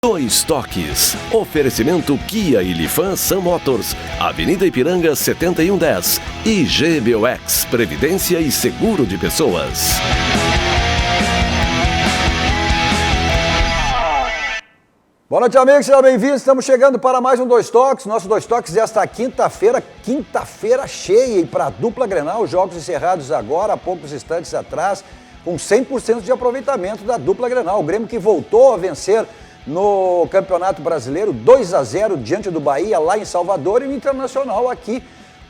Dois Toques. Oferecimento Kia e Lifan Sun Motors. Avenida Ipiranga 7110. E GBOX, Previdência e Seguro de Pessoas. Boa noite, amigos, sejam bem-vindos. Estamos chegando para mais um Dois Toques. Nosso Dois Toques desta quinta-feira cheia. E para a dupla Grenal, os jogos encerrados agora, há poucos instantes atrás, com 100% de aproveitamento da dupla Grenal. O Grêmio que voltou a vencer no Campeonato Brasileiro, 2-0 diante do Bahia, lá em Salvador, e o Internacional aqui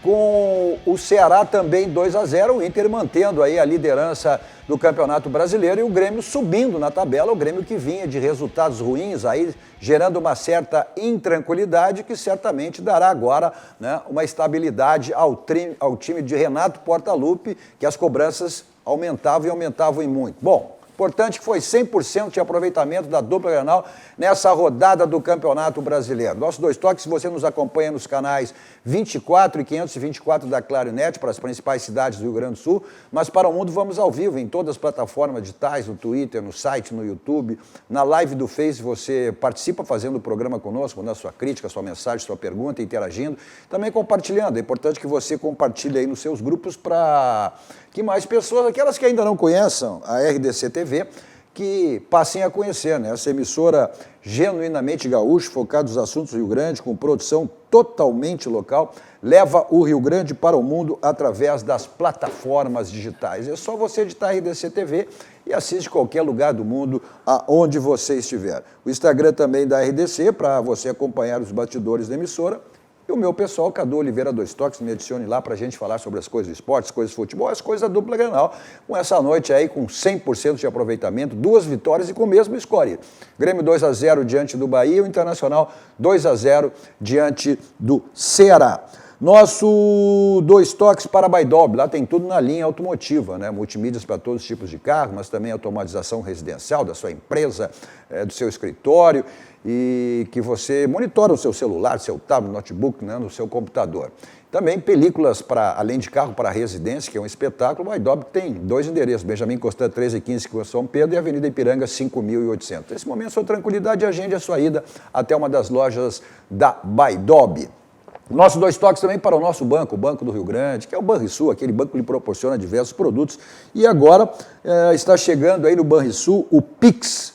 com o Ceará também 2-0, o Inter mantendo aí a liderança do Campeonato Brasileiro e o Grêmio subindo na tabela, o Grêmio que vinha de resultados ruins aí, gerando uma certa intranquilidade que certamente dará agora, né, uma estabilidade ao time de Renato Portaluppi, que as cobranças aumentavam e aumentavam em muito. Bom, importante que foi 100% de aproveitamento da dupla Grenal nessa rodada do Campeonato Brasileiro. Nossos Dois Toques, se você nos acompanha nos canais 24 e 524 da Clarinet, para as principais cidades do Rio Grande do Sul, mas para o mundo vamos ao vivo em todas as plataformas digitais, no Twitter, no site, no YouTube, na live do Face, você participa fazendo o programa conosco, mandando sua crítica, sua mensagem, sua pergunta, interagindo, também compartilhando. É importante que você compartilhe aí nos seus grupos para que mais pessoas, aquelas que ainda não conheçam a RDC TV, que passem a conhecer, né? Essa emissora genuinamente gaúcha, focada nos assuntos do Rio Grande, com produção totalmente local, leva o Rio Grande para o mundo através das plataformas digitais. É só você editar RDC TV e assiste qualquer lugar do mundo, aonde você estiver. O Instagram também da RDC, para você acompanhar os bastidores da emissora. E o meu pessoal, Cadu Oliveira Dois Toques, me adicione lá para a gente falar sobre as coisas do esporte, as coisas do futebol, as coisas da dupla Grenal, com essa noite aí com 100% de aproveitamento, 2 vitórias e com o mesmo score. Grêmio 2-0 diante do Bahia, o Internacional 2-0 diante do Ceará. Nosso Dois Toques para a Baidob, lá tem tudo na linha automotiva, né? Multimídias para todos os tipos de carro, mas também automatização residencial da sua empresa, do seu escritório, e que você monitora o seu celular, seu tablet, notebook, né, no seu computador. Também películas, para, além de carro para residência, que é um espetáculo, o Baidob tem 2 endereços, Benjamin Constant 1315, com São Pedro, e Avenida Ipiranga 5800. Nesse momento, sua tranquilidade, agende a sua ida até uma das lojas da Baidob. Nosso Dois Toques também para o nosso banco, o Banco do Rio Grande, que é o Banrisul, aquele banco que lhe proporciona diversos produtos. E agora está chegando aí no Banrisul o Pix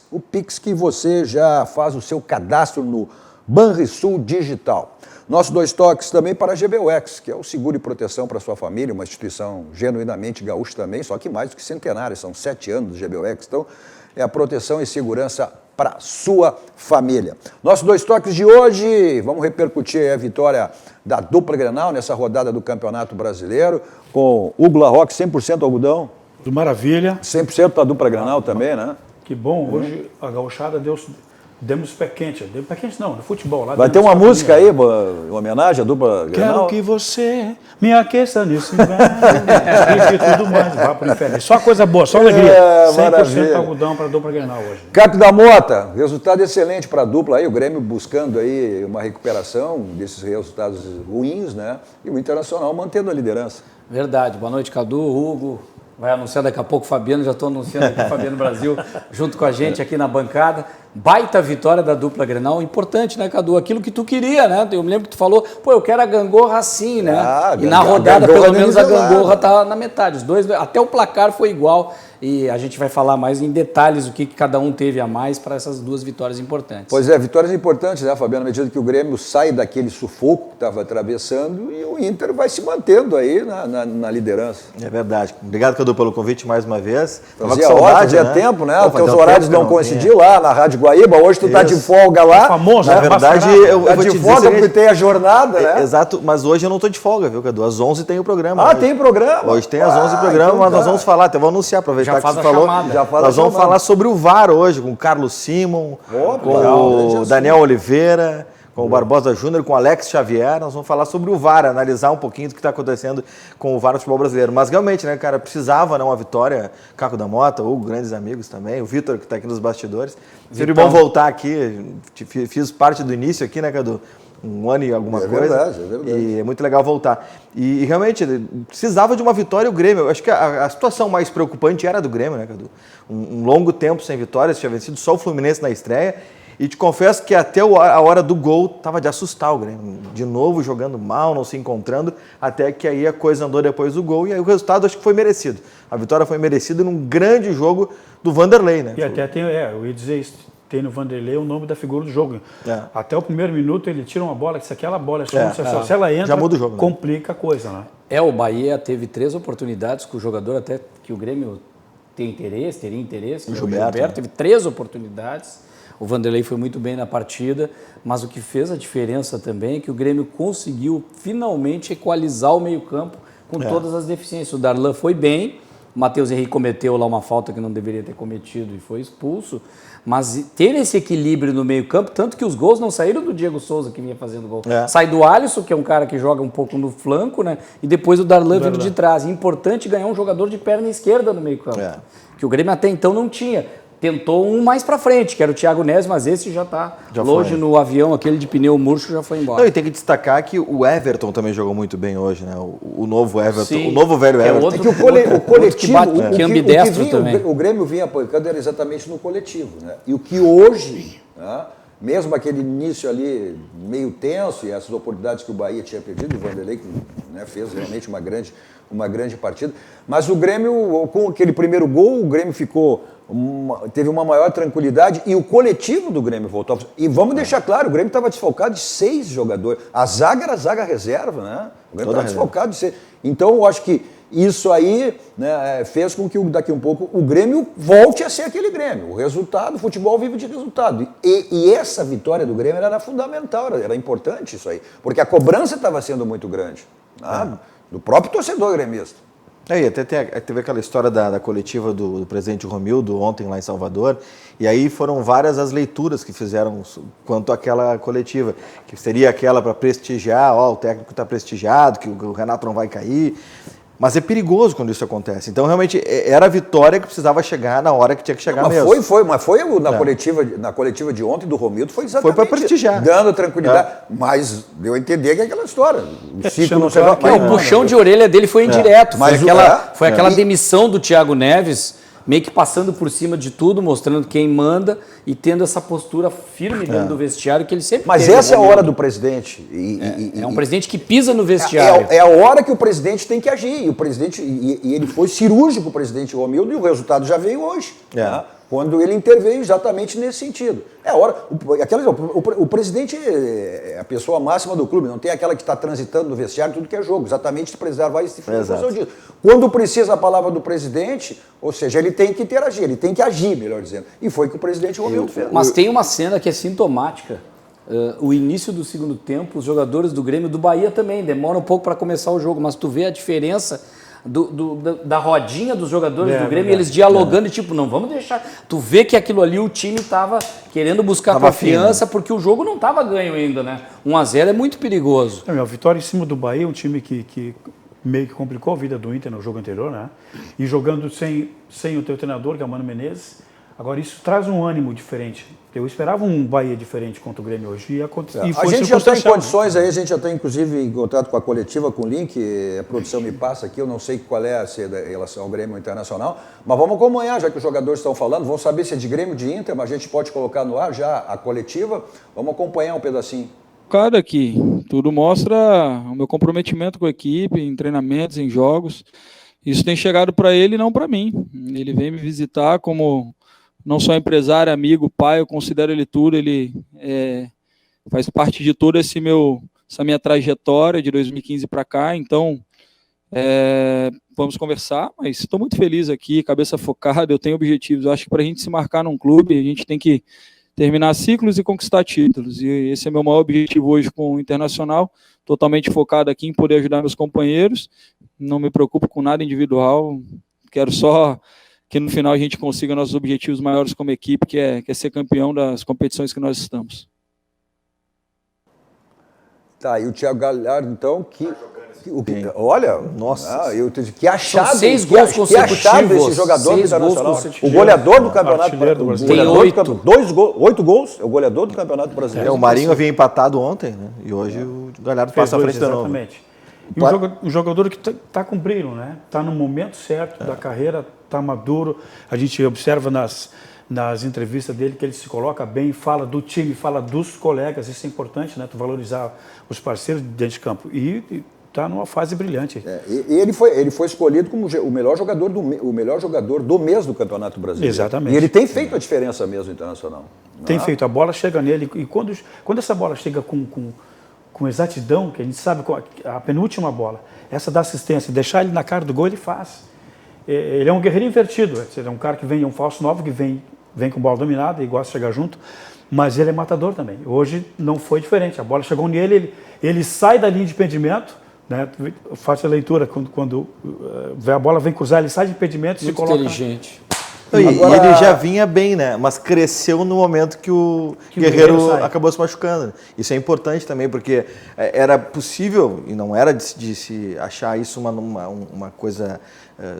que você já faz o seu cadastro no Banrisul Digital. Nosso Dois Toques também para a GBOX, que é o seguro e proteção para a sua família, uma instituição genuinamente gaúcha também, só que mais do que centenária, são 7 anos do GBOX, então é a proteção e segurança para sua família. Nossos Dois Toques de hoje, vamos repercutir a vitória da dupla Grenal nessa rodada do Campeonato Brasileiro, com Hugo Larroque, 100% algodão. Tudo maravilha. 100% da dupla Grenal também, né? Que bom, hoje a gauchada demos pé quente. Demos pé quente não, no futebol. Lá vai ter uma música aí, em homenagem à dupla Grenal? Quero que você me aqueça nesse inverno e tudo mais, vá para o inferno. Só coisa boa, só alegria. 100% maravilha. algodão para a dupla Grenal hoje. Caco da Mota, resultado excelente para a dupla aí, o Grêmio buscando aí uma recuperação desses resultados ruins, né? E o Internacional mantendo a liderança. Verdade, boa noite, Cadu, Hugo. Vai anunciar daqui a pouco o Fabiano, já estou anunciando aqui o Fabiano Brasil junto com a gente aqui na bancada. Baita vitória da dupla Grenal, importante, né, Cadu? Aquilo que tu queria, né? Eu me lembro que tu falou, pô, eu quero a gangorra assim, né? E na rodada, pelo menos, a gangorra tá na metade. Os dois, até o placar foi igual. E a gente vai falar mais em detalhes o que cada um teve a mais para essas 2 vitórias importantes. Pois é, vitórias importantes, né, Fabiano? À medida que o Grêmio sai daquele sufoco que estava atravessando e o Inter vai se mantendo aí na liderança. É verdade. Obrigado, Cadu, pelo convite mais uma vez. Fazia tempo, né? Os teus horários não coincidiam lá na Rádio Guaíba, hoje tu tá de folga lá. É famoso, né? Na verdade, eu vou de te folga dizer porque tem a jornada, né? Exato, mas hoje eu não tô de folga, viu, Cadu? Às 11 tem o programa. Ah, hoje. tem programa? Hoje tem às 11 o programa, então mas nós vamos falar, até vou anunciar, aproveitar Já que você faz a falou. chamada. Nós vamos falar sobre o VAR hoje, com o Carlos Simon, com o Daniel Oliveira, com o Barbosa Júnior, com o Alex Xavier. Nós vamos falar sobre o VAR, analisar um pouquinho do que está acontecendo com o VAR no futebol brasileiro. Mas realmente, né, cara, precisava, né, uma vitória. Caco da Mota, Hugo, grandes amigos também, o Vitor, que está aqui nos bastidores. Sempre bom voltar aqui, fiz parte do início aqui, né, Cadu? 1 ano e alguma coisa. Verdade, é verdade. E é muito legal voltar. E realmente, precisava de uma vitória o Grêmio. Eu acho que a situação mais preocupante era a do Grêmio, né, Cadu? Um longo tempo sem vitórias, tinha vencido só o Fluminense na estreia. E te confesso que até a hora do gol tava de assustar o Grêmio. De novo jogando mal, não se encontrando, até que aí a coisa andou depois do gol e aí o resultado acho que foi merecido. A vitória foi merecida num grande jogo do Vanderlei, né? E até tem, eu ia dizer isso, tem no Vanderlei o nome da figura do jogo. Até o primeiro minuto ele tira uma bola, que se aquela bola se ela entra, já muda o jogo, né? Complica a coisa, né? O Bahia teve 3 oportunidades com o jogador até que o Grêmio teria interesse. O Gilberto teve 3 oportunidades. O Vanderlei foi muito bem na partida, mas o que fez a diferença também é que o Grêmio conseguiu finalmente equalizar o meio-campo com todas as deficiências. O Darlan foi bem, o Matheus Henrique cometeu lá uma falta que não deveria ter cometido e foi expulso, mas teve esse equilíbrio no meio-campo, tanto que os gols não saíram do Diego Souza, que vinha fazendo gol. Sai do Alisson, que é um cara que joga um pouco no flanco, né? E depois o Darlan vindo de trás. É importante ganhar um jogador de perna esquerda no meio-campo, que o Grêmio até então não tinha. Tentou um mais pra frente, que era o Thiago Neves, mas esse já longe foi. No avião, aquele de pneu murcho já foi embora. Não, e tem que destacar que o Everton também jogou muito bem hoje, né? O novo Everton, o novo velho Everton. É que o coletivo, que ambidestro também. O Grêmio vinha apoiando era exatamente no coletivo, né? E o que hoje, né, mesmo aquele início ali meio tenso e essas oportunidades que o Bahia tinha perdido, o Vanderlei que, né, fez realmente uma grande partida, mas o Grêmio, com aquele primeiro gol, o Grêmio teve uma maior tranquilidade e o coletivo do Grêmio voltou. E vamos deixar claro, o Grêmio estava desfalcado de 6 jogadores. A zaga era a zaga reserva, né? O Grêmio estava desfalcado de 6. Então, eu acho que isso aí, né, fez com que daqui um pouco o Grêmio volte a ser aquele Grêmio. O resultado, o futebol vive de resultado. E essa vitória do Grêmio era fundamental, era importante isso aí. Porque a cobrança estava sendo muito grande, né, do próprio torcedor gremista. E até teve aquela história da coletiva do presidente Romildo ontem lá em Salvador, e aí foram várias as leituras que fizeram quanto àquela coletiva, que seria aquela para prestigiar, o técnico está prestigiado, que o Renato não vai cair, mas é perigoso quando isso acontece. Então, realmente, era a vitória que precisava chegar na hora que tinha que chegar mesmo. Mas foi na coletiva de ontem do Romildo, foi exatamente foi para prestigiar. Dando tranquilidade. Mas deu a entender que é aquela história. O puxão de orelha dele foi indireto. Foi aquela demissão do Thiago Neves, meio que passando por cima de tudo, mostrando quem manda e tendo essa postura firme dentro do vestiário que ele sempre Mas teve. Essa é a hora do presidente. É um presidente que pisa no vestiário. É a hora que o presidente tem que agir. E o presidente, e ele foi cirúrgico, o presidente Romildo, e o resultado já veio hoje. Né? Quando ele interveio exatamente nesse sentido. É a hora. O presidente é a pessoa máxima do clube, não tem aquela que está transitando no vestiário, tudo que é jogo, exatamente de preservar esse função disso. Quando precisa a palavra do presidente, ou seja, ele tem que interagir, ele tem que agir, melhor dizendo. E foi o que o presidente Romildo fez. Mas tem uma cena que é sintomática. O início do segundo tempo, os jogadores do Grêmio, do Bahia também, demora um pouco para começar o jogo, mas tu vê a diferença da rodinha dos jogadores do Grêmio, eles dialogando e tipo, não, vamos deixar. Tu vê que aquilo ali o time estava querendo buscar confiança, porque o jogo não estava ganho ainda, né? 1-0 é muito perigoso. A vitória em cima do Bahia é um time que meio que complicou a vida do Inter no jogo anterior, né? E jogando sem o teu treinador, que é o Mano Menezes. Agora, isso traz um ânimo diferente. Eu esperava um Bahia diferente contra o Grêmio hoje. A gente já está em condições aí, a gente já está inclusive em contato com a coletiva, com o link, a produção me passa aqui, eu não sei qual é em relação ao Grêmio Internacional, mas vamos acompanhar, já que os jogadores estão falando, vamos saber se é de Grêmio ou de Inter, mas a gente pode colocar no ar já a coletiva, vamos acompanhar um pedacinho. Cada aqui, tudo mostra o meu comprometimento com a equipe, em treinamentos, em jogos. Isso tem chegado para ele e não para mim. Ele vem me visitar como não só empresário, amigo, pai, eu considero ele tudo, ele faz parte de toda essa minha trajetória de 2015 para cá, então vamos conversar, mas estou muito feliz aqui, cabeça focada, eu tenho objetivos, eu acho que para a gente se marcar num clube, a gente tem que terminar ciclos e conquistar títulos, e esse é meu maior objetivo hoje com o Internacional, totalmente focado aqui em poder ajudar meus companheiros, não me preocupo com nada individual, quero só que no final a gente consiga nossos objetivos maiores como equipe, que é ser campeão das competições que nós estamos. Tá, e o Thiago Galhardo, então, olha, nossa, que achado, são 6 gols consecutivos, esse jogador internacional, o goleador do campeonato brasileiro, tem 8 gols, é o goleador do campeonato brasileiro. O Marinho havia empatado ontem, né? E hoje o Galhardo passa à frente de novo. Exatamente. E um jogador que está com brilho, né? Está no momento certo da carreira, está maduro. A gente observa nas entrevistas dele, que ele se coloca bem, fala do time, fala dos colegas, isso é importante, né? Tu valorizar os parceiros dentro de campo. E está numa fase brilhante. Ele foi escolhido como o melhor jogador do mês do Campeonato Brasileiro. Exatamente. E ele tem feito a diferença mesmo no Internacional. Tem feito, a bola chega nele, e quando essa bola chega com exatidão, que a gente sabe, a penúltima bola, essa da assistência, deixar ele na cara do gol, ele faz. Ele é um guerreiro invertido, ele é um cara que vem, é um falso 9, que vem com bola dominada e gosta de chegar junto, mas ele é matador também. Hoje não foi diferente, a bola chegou nele, ele sai da linha de impedimento, né? Faço a leitura, quando a bola vem cruzar, ele sai de impedimento e se coloca... inteligente. Agora... E ele já vinha bem, né? Mas cresceu no momento que o Guerreiro acabou se machucando. Isso é importante também, porque era possível, e não era de se achar isso uma coisa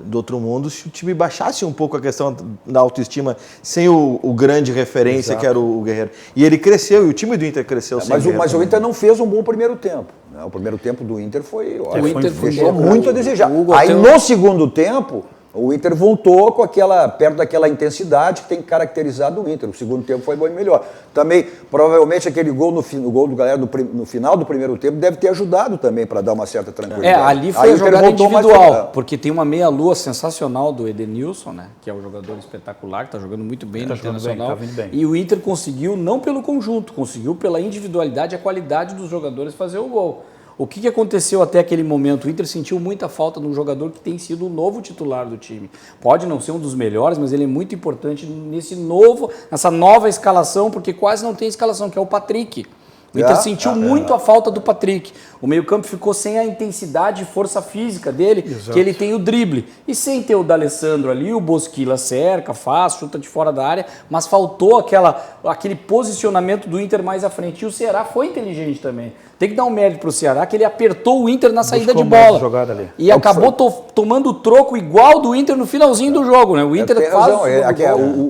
do outro mundo, se o time baixasse um pouco a questão da autoestima sem o grande referência, exato, que era o Guerreiro. E ele cresceu, e o time do Inter cresceu sem Guerreiro. Mas o Inter não fez um bom primeiro tempo. Né? O primeiro tempo do Inter deixou bom, muito a desejar. Aí no segundo tempo... O Inter voltou perto daquela intensidade que tem caracterizado o Inter. O segundo tempo foi bem melhor. Também, provavelmente, aquele gol do galera no final do primeiro tempo deve ter ajudado também para dar uma certa tranquilidade. Ali foi a jogada individual, porque tem uma meia-lua sensacional do Edenilson, né, que é um jogador espetacular, que está jogando muito bem no Internacional. Tá vindo bem. E o Inter conseguiu, não pelo conjunto, conseguiu pela individualidade e a qualidade dos jogadores fazer o gol. O que aconteceu até aquele momento? O Inter sentiu muita falta de um jogador que tem sido o novo titular do time. Pode não ser um dos melhores, mas ele é muito importante nessa nova escalação, porque quase não tem escalação, que é o Patrick. O Inter sentiu muito a falta do Patrick. O meio-campo ficou sem a intensidade e força física dele, exato, que ele tem o drible. E sem ter o D'Alessandro ali, o Bosquilla cerca, faz, chuta de fora da área, mas faltou aquele posicionamento do Inter mais à frente. E o Ceará foi inteligente também. Tem que dar um mérito para o Ceará, que ele apertou o Inter na saída de bola. E acabou tomando o troco igual do Inter no finalzinho do jogo, né? O Inter faz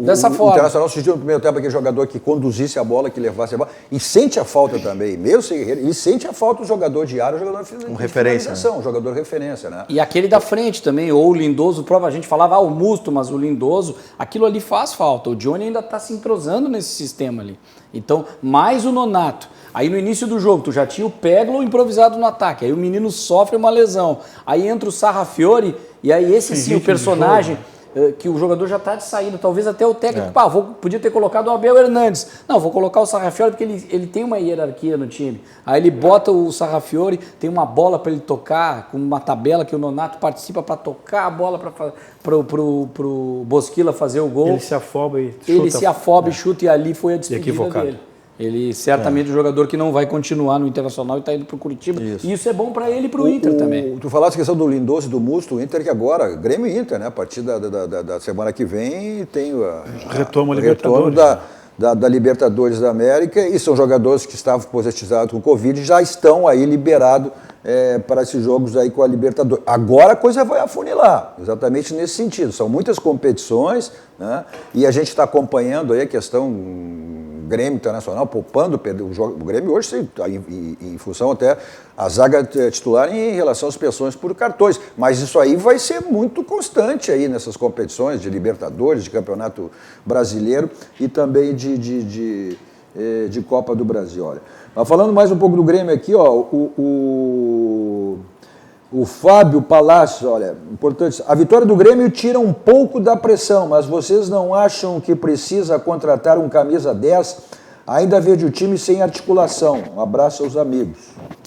dessa forma. O Internacional surgiu no primeiro tempo aquele jogador que conduzisse a bola, que levasse a bola. E sente a falta também, mesmo sem Guerreiro, ele sente a falta do jogador de área, o jogador de referência, né? Um jogador referência, né? E aquele da frente também, ou o Lindoso, a gente falava, o Musto, mas o Lindoso, aquilo ali faz falta. O Johnny ainda está se entrosando nesse sistema ali. Então, mais o Nonato. Aí no início do jogo, tu já tinha o Peglo improvisado no ataque, aí o menino sofre uma lesão, aí entra o Sarrafiore, e aí o personagem, que o jogador já está de saída, talvez até o técnico, podia ter colocado o Abel Hernandes. Não, vou colocar o Sarrafiore porque ele tem uma hierarquia no time. Aí ele bota o Sarrafiore, tem uma bola para ele tocar, com uma tabela que o Nonato participa para tocar a bola pro Bosquilla fazer o gol. Ele se afoba e chuta, e ali foi a despedida dele. Ele certamente é um jogador que não vai continuar no Internacional e está indo para o Curitiba. Isso. E isso é bom para ele e para o Inter também. Tu falaste a questão do Lindoso e do Musto, o Inter que agora, Grêmio e Inter, né? A partir da semana que vem tem o retorno da Libertadores da América, e são jogadores que estavam positivados com Covid, já estão aí liberados para esses jogos aí com a Libertadores. Agora a coisa vai afunilar, exatamente nesse sentido. São muitas competições, né? E a gente está acompanhando aí a questão Grêmio Internacional, poupando o jogo. O Grêmio hoje, em função até a zaga titular em relação às suspensões por cartões. Mas isso aí vai ser muito constante aí nessas competições de Libertadores, de Campeonato Brasileiro e também de Copa do Brasil. Olha. Mas falando mais um pouco do Grêmio aqui, ó, o Fábio Palácio, olha, importante. A vitória do Grêmio tira um pouco da pressão, mas vocês não acham que precisa contratar um camisa 10? Ainda vejo o time sem articulação. Um abraço aos amigos.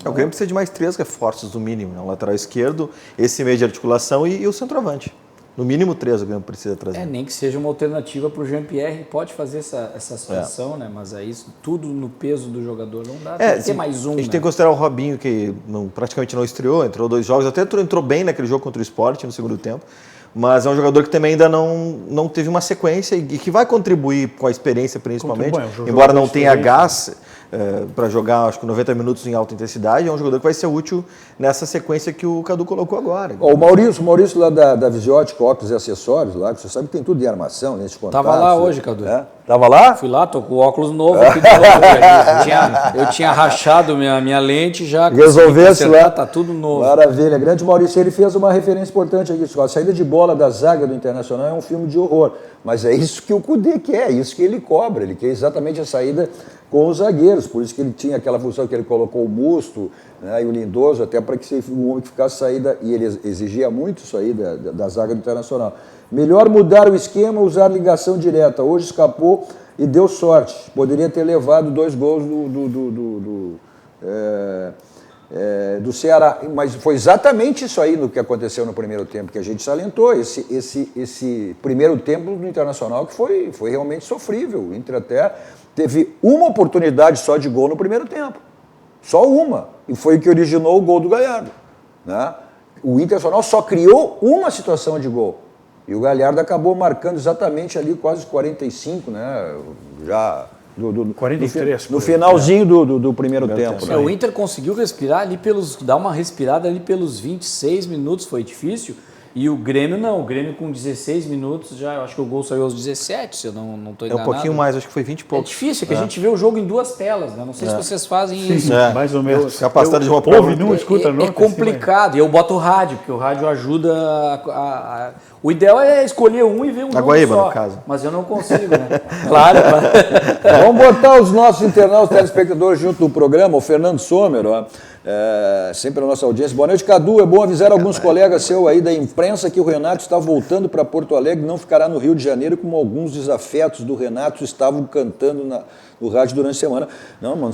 O Grêmio precisa de mais 3 reforços, no mínimo. Né? O lateral esquerdo, esse meio de articulação e o centroavante. No mínimo 3 o Grêmio precisa trazer. Nem que seja uma alternativa para o Jean-Pierre, pode fazer essa situação, né? Mas aí tudo no peso do jogador não dá, tem que ter mais um. A gente tem que considerar o Robinho, que praticamente não estreou, entrou 2 jogos, até entrou bem naquele jogo contra o Sport no segundo tempo, mas é um jogador que também ainda não teve uma sequência e que vai contribuir com a experiência principalmente, embora não tenha gás. para jogar, acho que 90 minutos em alta intensidade. É um jogador que vai ser útil nessa sequência que o Cadu colocou agora. O Maurício lá da Visiótica, óculos e acessórios, lá, que você sabe que tem tudo de armação, nesse contato. Tava lá hoje, Cadu. Tava lá? Fui lá, tô com o óculos novo aqui de novo. Eu tinha rachado minha lente já. Resolvesse lá. Tá tudo novo. Maravilha. Grande Maurício, ele fez uma referência importante aqui. A saída de bola da zaga do Internacional é um filme de horror. Mas é isso que o Cudê quer, é isso que ele cobra. Ele quer exatamente a saída com os zagueiros. Por isso que ele tinha aquela função que ele colocou o Musto, né, e o Lindoso, até para que o homem que ficasse saída, e ele exigia muito isso aí da zaga do Internacional. Melhor mudar o esquema, usar ligação direta. Hoje escapou e deu sorte. Poderia ter levado 2 gols do Ceará. Mas foi exatamente isso aí no que aconteceu no primeiro tempo, que a gente salientou. Esse primeiro tempo do Internacional que foi realmente sofrível. O Inter até teve uma oportunidade só de gol no primeiro tempo. Só uma. E foi o que originou o gol do Galhardo. Né? O Internacional só criou uma situação de gol. E o Galhardo acabou marcando exatamente ali quase 45, né? Já 43. No finalzinho do primeiro tempo. Né? O Inter conseguiu respirar ali dar uma respirada ali pelos 26 minutos, foi difícil. E o Grêmio não, o Grêmio com 16 minutos já, eu acho que o gol saiu aos 17, se eu não estou enganado. É um pouquinho mais, acho que foi 20 e poucos. É difícil, que a gente vê o jogo em 2 telas, né? Não sei se vocês fazem isso. Mais ou menos. Capacitado de uma ouve, não escuta, não. É complicado, e eu boto o rádio, porque o rádio ajuda O ideal é escolher um e ver um jogo Guaíba, só. no caso. Mas eu não consigo, né? Claro. Vamos botar os nossos internautas telespectadores junto do programa. O Fernando Sommer, ó, sempre a nossa audiência. Boa noite, Cadu. É bom avisar alguns colegas seus aí da imprensa que o Renato está voltando para Porto Alegre e não ficará no Rio de Janeiro, como alguns desafetos do Renato estavam cantando no rádio durante a semana. Não, mano,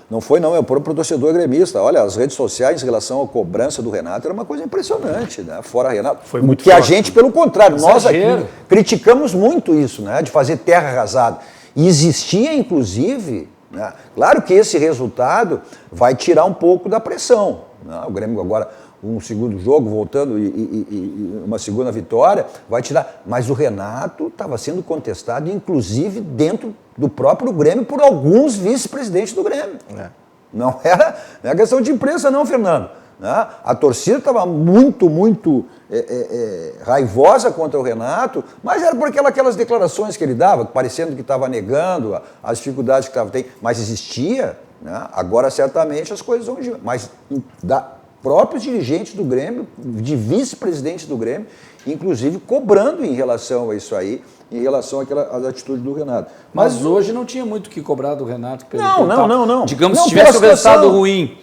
não foi não, é o próprio torcedor gremista. Olha, as redes sociais em relação à cobrança do Renato era uma coisa impressionante, né? Fora Renato. Foi muito que forte. A gente, pelo contrário, nós aqui Exagero. criticamos muito isso, né? De fazer terra arrasada. E existia, inclusive, né? Claro que esse resultado vai tirar um pouco da pressão, né? O Grêmio agora, um segundo jogo, voltando e uma segunda vitória, vai tirar. Mas o Renato estava sendo contestado, inclusive dentro do próprio Grêmio, por alguns vice-presidentes do Grêmio. Não era questão de imprensa não, Fernando. Né? A torcida estava muito raivosa contra o Renato, mas era por aquelas declarações que ele dava, parecendo que estava negando as dificuldades que estava tendo. Mas existia, né? Agora certamente as coisas vão... Mas próprios dirigentes do Grêmio, de vice-presidentes do Grêmio, inclusive cobrando em relação a isso aí, em relação às atitudes do Renato. Mas hoje não tinha muito o que cobrar do Renato. Não. Digamos, Não, se tivesse um pela situação. resultado ruim,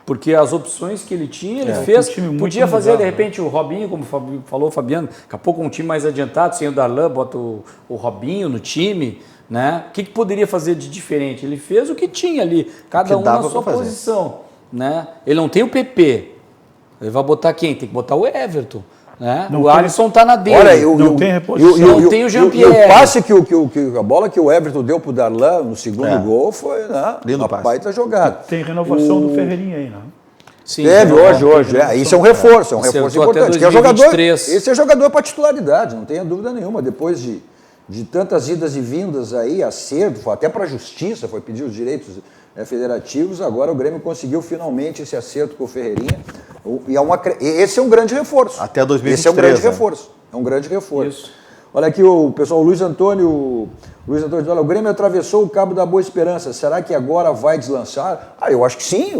porque as opções que ele tinha, ele fez. Podia fazer, mudado, de repente, o Robinho, como falou o Fabiano, daqui a pouco um time mais adiantado, sem o Darlan, bota o Robinho no time, né? O que poderia fazer de diferente? Ele fez o que tinha ali, cada um na sua posição, né? Ele não tem o PP, ele vai botar quem? Tem que botar o Everton. Né? O Alisson está na dele. Olha, não tem reposição. Não tem o Jean-Pierre. E o passe a bola que o Everton deu pro Darlan no segundo gol foi, né? Lindo passe. Baita jogada. Tem renovação do Ferreirinha aí, não? Sim, teve hoje. Isso é um reforço, importante. Que é jogador, esse é jogador para titularidade, não tenha dúvida nenhuma. Depois de tantas idas e vindas aí, acerto, até para a justiça, foi pedir os direitos federativos, agora o Grêmio conseguiu finalmente esse acerto com o Ferreirinha. Esse é um grande reforço. Até 2023. Esse é um grande reforço. É um grande reforço. Isso. Olha aqui o pessoal, o Luiz Antônio olha, o Grêmio atravessou o Cabo da Boa Esperança. Será que agora vai deslanchar? Eu acho que sim.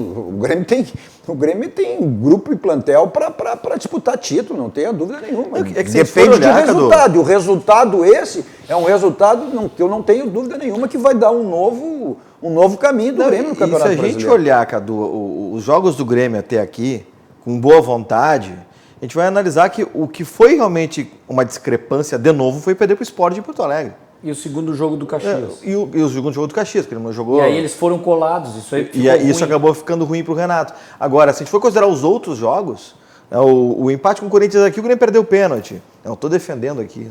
O Grêmio tem grupo e plantel para disputar título, não tenha dúvida nenhuma. Depende do resultado. E o resultado esse é um resultado que eu não tenho dúvida nenhuma que vai dar um novo caminho do Grêmio no Campeonato Brasileiro. Se a gente olhar, Cadu, os jogos do Grêmio até aqui, com boa vontade, a gente vai analisar que o que foi realmente uma discrepância, de novo, foi perder para o Sport de Porto Alegre. E o segundo jogo do Caxias. E o segundo jogo do Caxias, que ele não jogou. E aí eles foram colados, isso aí ficou E isso acabou ficando ruim para o Renato. Agora, se a gente for considerar os outros jogos, o empate com o Corinthians aqui, o Grêmio perdeu o pênalti. Eu não estou defendendo aqui,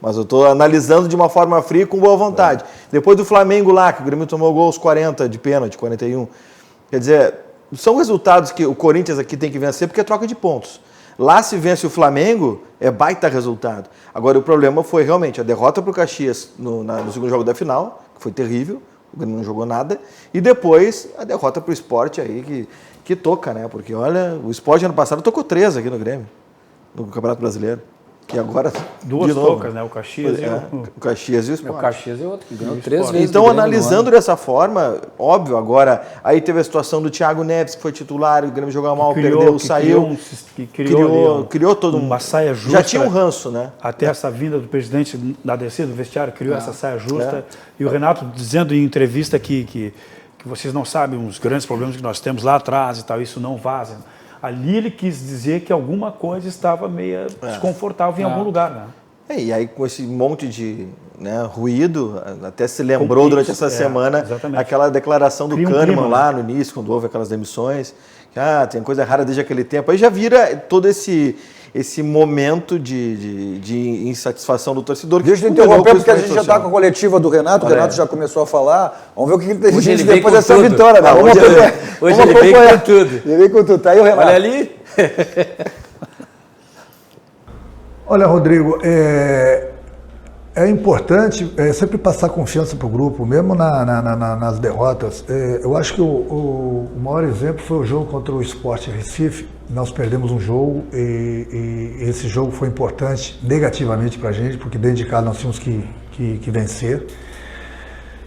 mas eu estou analisando de uma forma fria e com boa vontade. Depois do Flamengo lá, que o Grêmio tomou gol aos 40 de pênalti, 41. Quer dizer, são resultados que o Corinthians aqui tem que vencer porque é troca de pontos. Lá, se vence o Flamengo, é baita resultado. Agora, o problema foi realmente a derrota para o Caxias no segundo jogo da final, que foi terrível. o Grêmio não jogou nada, e depois a derrota para o Sport aí que toca, né? Porque olha, o Sport ano passado tocou 3 aqui no Grêmio, no Campeonato Brasileiro. Que agora. Duas tocas, né? O Caxias o Caxias e o Sport. O Caxias e outro, que ganhou 3 vezes. Então, analisando dessa forma, óbvio, agora, aí teve a situação do Thiago Neves, que foi titular, o Grêmio jogou mal, perdeu, saiu. Criou todo uma saia justa. Já tinha um ranço, né? Até essa vinda do presidente da DC, do vestiário, criou essa saia justa. E o Renato dizendo em entrevista que vocês não sabem os grandes problemas que nós temos lá atrás e tal, isso não vaza. Ali ele quis dizer que alguma coisa estava meio desconfortável em algum lugar, né? E aí com esse monte de ruído, até se lembrou durante essa semana aquela declaração do Kahneman lá no início, quando houve aquelas demissões, que tem coisa errada desde aquele tempo. Aí já vira todo esse momento de insatisfação do torcedor. Deixa eu interromper, porque a gente já está com a coletiva do Renato, o Renato já começou a falar. Vamos ver o que ele tem gente depois dessa vitória. Né? Hoje ele veio com tudo. Ele veio com tudo. Tá aí o Renato. Olha ali. Olha, Rodrigo, é importante sempre passar confiança para o grupo, mesmo nas derrotas. Eu acho que o maior exemplo foi o jogo contra o Sport Recife. Nós perdemos um jogo e esse jogo foi importante negativamente para a gente, porque dentro de casa nós tínhamos que vencer.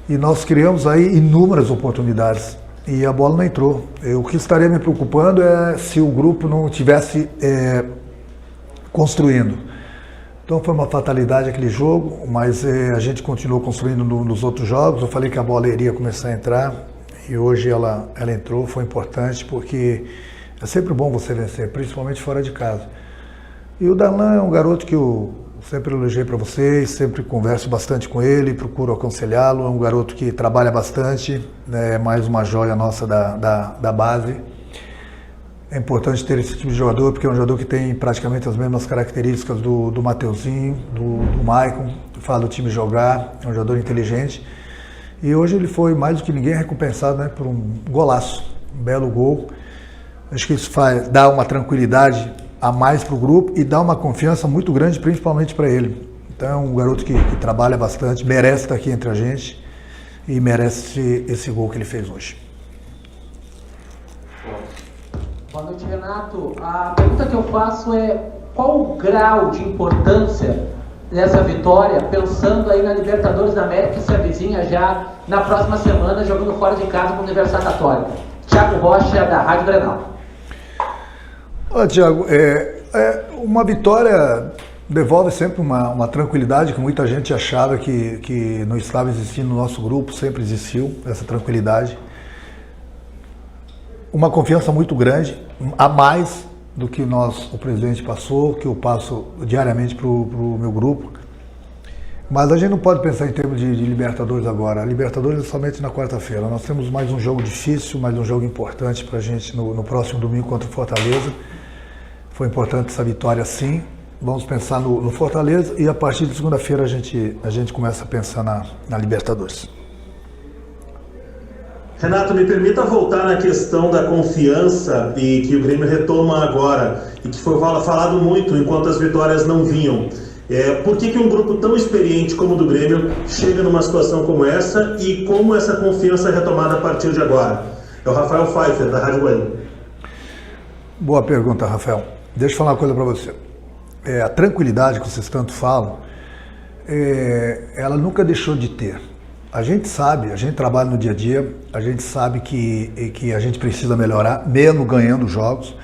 E nós criamos aí inúmeras oportunidades e a bola não entrou. O que estaria me preocupando é se o grupo não estivesse construindo. Então foi uma fatalidade aquele jogo, mas a gente continuou construindo nos outros jogos. Eu falei que a bola iria começar a entrar e hoje ela entrou, foi importante porque é sempre bom você vencer, principalmente fora de casa. E o Darlan é um garoto que eu sempre elogiei para vocês, sempre converso bastante com ele, procuro aconselhá-lo. É um garoto que trabalha bastante, é mais uma joia nossa da base. É importante ter esse tipo de jogador, porque é um jogador que tem praticamente as mesmas características do Mateuzinho, do Maicon, que fala do time jogar, é um jogador inteligente. E hoje ele foi mais do que ninguém recompensado, né, por um golaço, um belo gol. Acho que isso dá uma tranquilidade a mais para o grupo e dá uma confiança muito grande, principalmente para ele. Então é um garoto que trabalha bastante, merece estar aqui entre a gente e merece esse gol que ele fez hoje. Boa noite, Renato. A pergunta que eu faço é qual o grau de importância dessa vitória, pensando aí na Libertadores da América que se avizinha já na próxima semana, jogando fora de casa com a Universidade Católica. Thiago Rocha, da Rádio Grenal. Olha, Thiago, uma vitória devolve sempre uma tranquilidade que muita gente achava que não estava existindo no nosso grupo, sempre existiu essa tranquilidade. Uma confiança muito grande, a mais do que o presidente passou, que eu passo diariamente para o meu grupo. Mas a gente não pode pensar em termos de Libertadores agora. A Libertadores é somente na quarta-feira. Nós temos mais um jogo difícil, mais um jogo importante para a gente no próximo domingo contra o Fortaleza. Foi importante essa vitória, sim. Vamos pensar no Fortaleza e a partir de segunda-feira a gente começa a pensar na Libertadores. Renato, me permita voltar na questão da confiança e que o Grêmio retoma agora e que foi falado muito enquanto as vitórias não vinham. Por que um grupo tão experiente como o do Grêmio chega numa situação como essa e como essa confiança é retomada a partir de agora? É o Rafael Pfeiffer, da Rádio Goiânia. Boa pergunta, Rafael. Deixa eu falar uma coisa para você. A tranquilidade que vocês tanto falam, ela nunca deixou de ter. A gente sabe, a gente trabalha no dia a dia, a gente sabe que a gente precisa melhorar, mesmo ganhando jogos.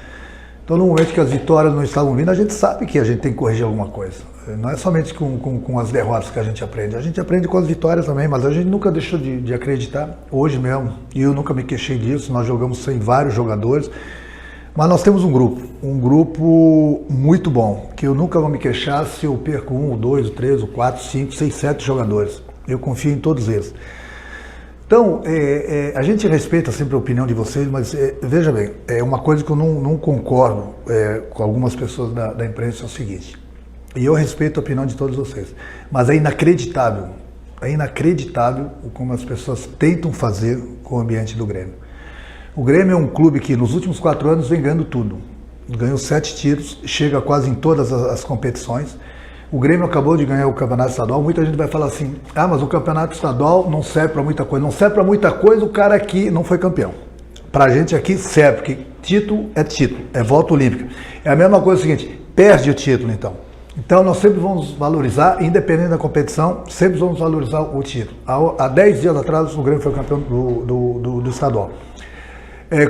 Então, no momento que as vitórias não estavam vindo, a gente sabe que a gente tem que corrigir alguma coisa. Não é somente com as derrotas que a gente aprende com as vitórias também, mas a gente nunca deixou de acreditar, hoje mesmo, e eu nunca me queixei disso, nós jogamos sem vários jogadores, mas nós temos um grupo muito bom, que eu nunca vou me queixar se eu perco 1, 2, 3, 4, 5, 6, 7 jogadores. Eu confio em todos eles. Então, a gente respeita sempre a opinião de vocês, mas veja bem, uma coisa que eu não concordo com algumas pessoas da imprensa é o seguinte, e eu respeito a opinião de todos vocês, mas é inacreditável como as pessoas tentam fazer com o ambiente do Grêmio. O Grêmio é um clube que nos últimos 4 anos vem ganhando tudo. Ganhou 7 títulos, chega quase em todas as competições. O Grêmio acabou de ganhar o campeonato estadual. Muita gente vai falar assim, mas o campeonato estadual não serve para muita coisa. Não serve para muita coisa o cara aqui não foi campeão. Pra gente aqui serve, porque título, é volta olímpica. É a mesma coisa, o seguinte, perde o título então. Então nós sempre vamos valorizar, independente da competição, sempre vamos valorizar o título. Há 10 dias atrás o Grêmio foi campeão do estadual.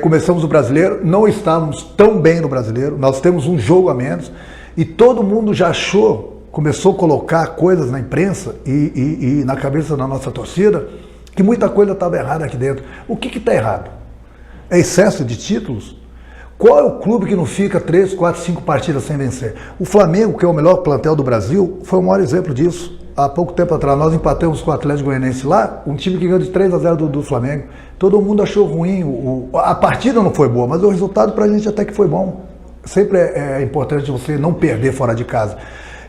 Começamos o brasileiro, não estávamos tão bem no brasileiro, nós temos um jogo a menos e todo mundo já achou, começou a colocar coisas na imprensa e na cabeça da nossa torcida, que muita coisa estava errada aqui dentro. O que está errado? É excesso de títulos? Qual é o clube que não fica 3, 4, 5 partidas sem vencer? O Flamengo, que é o melhor plantel do Brasil, foi o maior exemplo disso. Há pouco tempo atrás, nós empatamos com o Atlético Goianiense lá, um time que ganhou de 3-0 do Flamengo. Todo mundo achou ruim, a partida não foi boa, mas o resultado pra gente até que foi bom. Sempre é importante você não perder fora de casa.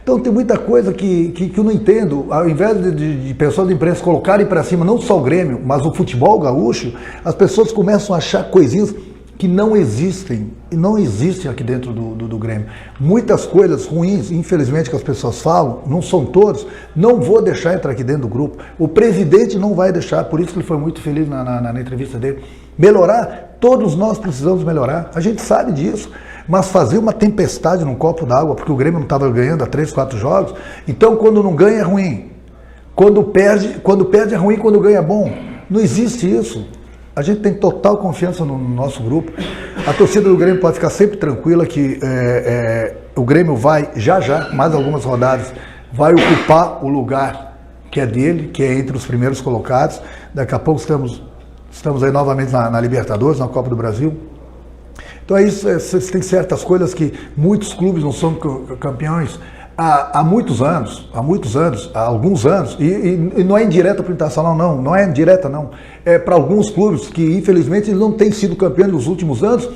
Então tem muita coisa que eu não entendo. Ao invés de pessoas da imprensa colocarem para cima não só o Grêmio, mas o futebol gaúcho, as pessoas começam a achar coisinhas que não existem, e não existem aqui dentro do Grêmio. Muitas coisas ruins, infelizmente, que as pessoas falam, não são todos, não vou deixar entrar aqui dentro do grupo. O presidente não vai deixar, por isso que ele foi muito feliz na entrevista dele. Melhorar, todos nós precisamos melhorar, a gente sabe disso. Mas fazer uma tempestade num copo d'água, porque o Grêmio não estava ganhando há 3, 4 jogos, então quando não ganha é ruim. Quando perde é ruim, quando ganha é bom. Não existe isso. A gente tem total confiança no nosso grupo. A torcida do Grêmio pode ficar sempre tranquila que o Grêmio vai, já, mais algumas rodadas, vai ocupar o lugar que é dele, que é entre os primeiros colocados. Daqui a pouco estamos aí novamente na Libertadores, na Copa do Brasil. Então é isso, tem certas coisas que muitos clubes não são campeões há muitos anos, há alguns anos, e não é indireta para o Internacional, não é indireta não, é para alguns clubes que infelizmente não têm sido campeões nos últimos anos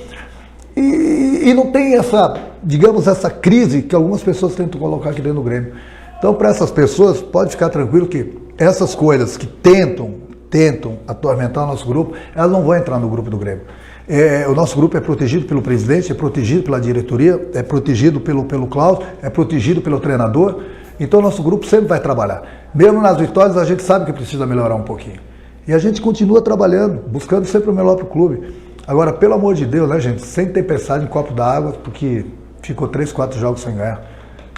e não tem essa crise que algumas pessoas tentam colocar aqui dentro do Grêmio. Então para essas pessoas, pode ficar tranquilo que essas coisas que tentam atormentar o nosso grupo, elas não vão entrar no grupo do Grêmio. O nosso grupo é protegido pelo presidente, é protegido pela diretoria, é protegido pelo Klaus, é protegido pelo treinador. Então o nosso grupo sempre vai trabalhar. Mesmo nas vitórias a gente sabe que precisa melhorar um pouquinho. E a gente continua trabalhando, buscando sempre o melhor para o clube. Agora, pelo amor de Deus, né, gente? Sem tempestade em copo d'água, porque ficou 3, 4 jogos sem ganhar.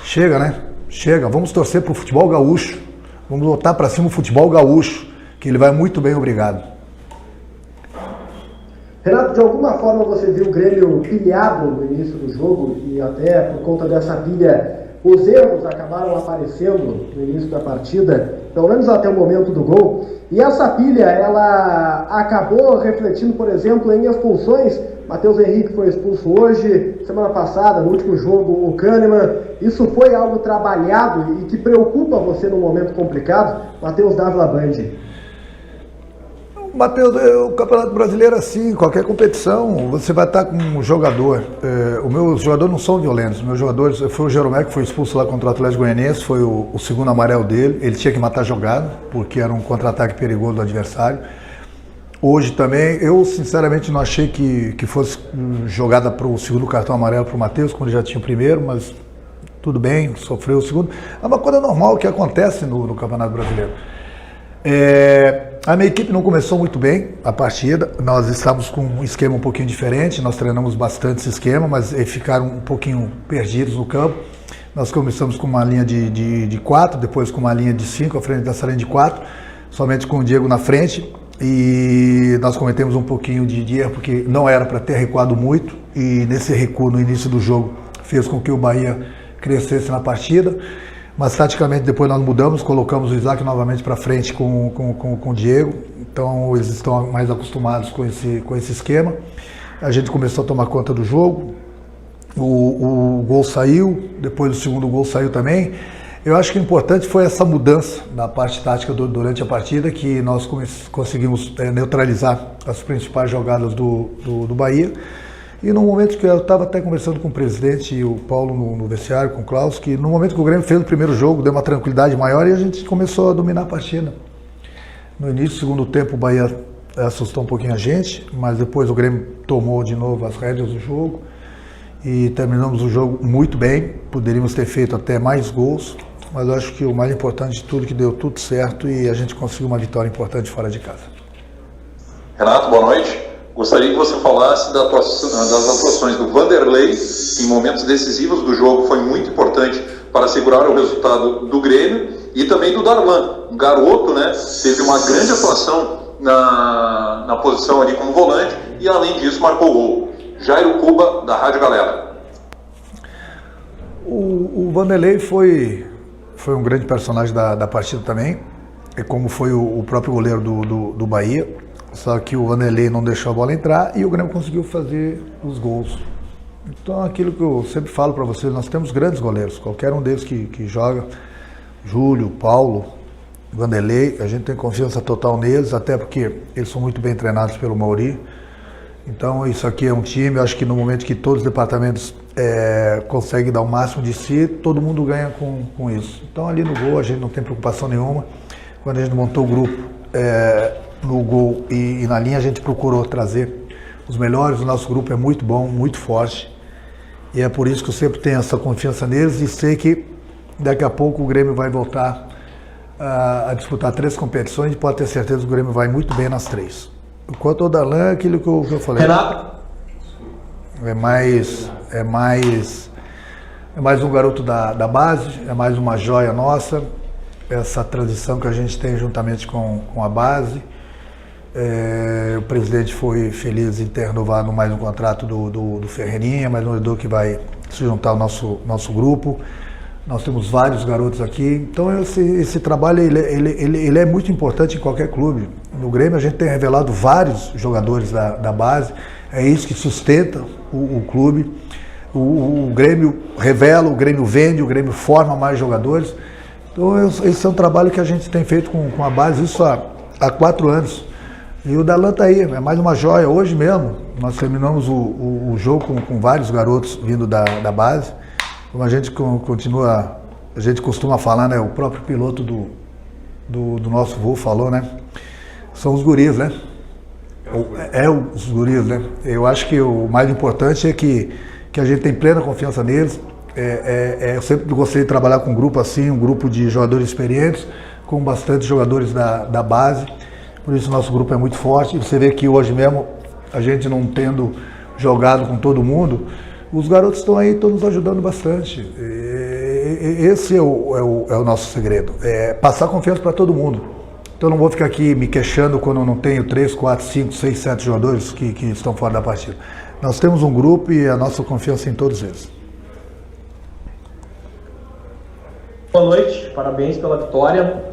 Chega, né? Chega. Vamos torcer para o futebol gaúcho. Vamos botar para cima o futebol gaúcho, que ele vai muito bem, obrigado. Renato, de alguma forma você viu o Grêmio pilhado no início do jogo e até por conta dessa pilha, os erros acabaram aparecendo no início da partida, pelo menos até o momento do gol. E essa pilha, ela acabou refletindo, por exemplo, em expulsões. Matheus Henrique foi expulso hoje, semana passada, no último jogo, o Kahneman. Isso foi algo trabalhado e que preocupa você num momento complicado? Matheus Dávila Band. Matheus, o Campeonato Brasileiro é assim, qualquer competição, você vai estar com um jogador. Os meus jogadores não são violentos. Meus jogadores, foi o Jeromel que foi expulso lá contra o Atlético Goianiense, foi o segundo amarelo dele. Ele tinha que matar a jogada, porque era um contra-ataque perigoso do adversário. Hoje também, eu sinceramente não achei que fosse jogada para o segundo cartão amarelo para o Matheus, quando já tinha o primeiro, mas tudo bem, sofreu o segundo. É uma coisa normal que acontece no Campeonato Brasileiro. A minha equipe não começou muito bem a partida, nós estávamos com um esquema um pouquinho diferente, nós treinamos bastante esse esquema, mas eles ficaram um pouquinho perdidos no campo. Nós começamos com uma linha de 4, depois com uma linha de 5, à frente dessa linha de 4, somente com o Diego na frente, e nós cometemos um pouquinho de erro, porque não era para ter recuado muito, e nesse recuo no início do jogo fez com que o Bahia crescesse na partida. Mas taticamente depois nós mudamos, colocamos o Isaac novamente para frente com o Diego, então eles estão mais acostumados com esse esquema. A gente começou a tomar conta do jogo, o gol saiu, depois o segundo gol saiu também. Eu acho que o importante foi essa mudança na parte tática durante a partida, que nós conseguimos neutralizar as principais jogadas do Bahia. E no momento que eu estava até conversando com o presidente e o Paulo no vestiário, com o Klaus, que no momento que o Grêmio fez o primeiro jogo, deu uma tranquilidade maior e a gente começou a dominar a partida. No início do segundo tempo o Bahia assustou um pouquinho a gente, mas depois o Grêmio tomou de novo as rédeas do jogo e terminamos o jogo muito bem. Poderíamos ter feito até mais gols, mas eu acho que o mais importante de tudo é que deu tudo certo e a gente conseguiu uma vitória importante fora de casa. Renato, boa noite. Gostaria que você falasse das atuações do Vanderlei, que em momentos decisivos do jogo foi muito importante para segurar o resultado do Grêmio, e também do Darlan, um garoto, né, teve uma grande atuação na posição ali como volante e além disso marcou o gol. Jairo Cuba, da Rádio Galera. O Vanderlei foi um grande personagem da partida também, como foi o próprio goleiro do Bahia, só que o Vanderlei não deixou a bola entrar e o Grêmio conseguiu fazer os gols. Então, aquilo que eu sempre falo para vocês, nós temos grandes goleiros, qualquer um deles que joga, Júlio, Paulo, Vanderlei, a gente tem confiança total neles, até porque eles são muito bem treinados pelo Mauri. Então, isso aqui é um time, eu acho que no momento que todos os departamentos conseguem dar o máximo de si, todo mundo ganha com isso. Então, ali no gol, a gente não tem preocupação nenhuma. Quando a gente montou o grupo no gol e na linha, a gente procurou trazer os melhores. O nosso grupo é muito bom, muito forte. E é por isso que eu sempre tenho essa confiança neles e sei que daqui a pouco o Grêmio vai voltar a disputar 3 competições e pode ter certeza que o Grêmio vai muito bem nas 3. Quanto ao Darlan, é aquilo que eu falei. Renato? É mais um garoto da base, é mais uma joia nossa, essa transição que a gente tem juntamente com a base. O presidente foi feliz em ter renovado mais um contrato do Ferreirinha, mais um jogador que vai se juntar ao nosso grupo. Nós temos vários garotos aqui, então esse trabalho ele é muito importante em qualquer clube. No Grêmio a gente tem revelado vários jogadores da base, é isso que sustenta o clube. O Grêmio revela, o Grêmio vende, o Grêmio forma mais jogadores. Então esse é um trabalho que a gente tem feito com a base, isso há 4 anos. E o Darlan está aí, é mais uma joia. Hoje mesmo nós terminamos o jogo com vários garotos vindo da base. Como a gente costuma falar, né? O próprio piloto do nosso voo falou, né? São os guris, né? Os guris, né? Eu acho que o mais importante é que a gente tem plena confiança neles. Eu sempre gostei de trabalhar com um grupo assim, um grupo de jogadores experientes, com bastante jogadores da base. Por isso o nosso grupo é muito forte. Você vê que hoje mesmo, a gente não tendo jogado com todo mundo, os garotos estão aí, estão nos ajudando bastante. Esse é o nosso segredo, passar confiança para todo mundo. Então eu não vou ficar aqui me queixando quando eu não tenho 3, 4, 5, 6, 7 jogadores que estão fora da partida. Nós temos um grupo e a nossa confiança em todos eles. Boa noite, parabéns pela vitória.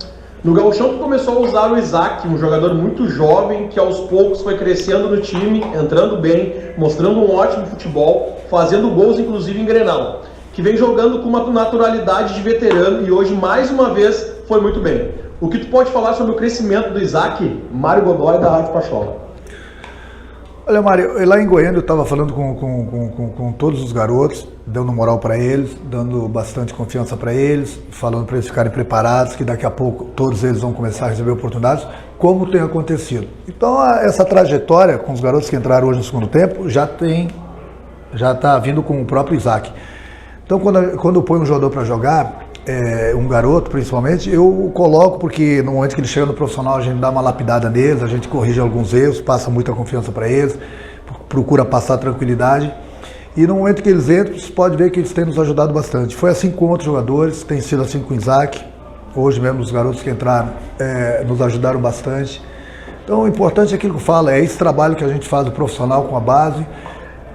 No Gauchão tu começou a usar o Isaac, um jogador muito jovem que aos poucos foi crescendo no time, entrando bem, mostrando um ótimo futebol, fazendo gols inclusive em Grenal, que vem jogando com uma naturalidade de veterano e hoje mais uma vez foi muito bem. O que tu pode falar sobre o crescimento do Isaac? Mário Godoy, da Rádio Pachola. Olha, Mário, lá em Goiânia eu estava falando com todos os garotos, dando moral para eles, dando bastante confiança para eles, falando para eles ficarem preparados, que daqui a pouco todos eles vão começar a receber oportunidades, como tem acontecido. Então, essa trajetória com os garotos que entraram hoje no segundo tempo já está vindo com o próprio Isaac. Então, quando eu ponho um jogador para jogar, um garoto principalmente, eu coloco porque no momento que ele chega no profissional a gente dá uma lapidada neles, a gente corrige alguns erros, passa muita confiança para eles, procura passar tranquilidade e no momento que eles entram você pode ver que eles têm nos ajudado bastante. Foi assim com outros jogadores, tem sido assim com o Isaac, hoje mesmo os garotos que entraram nos ajudaram bastante. Então o importante é aquilo que eu falo, é esse trabalho que a gente faz do profissional com a base.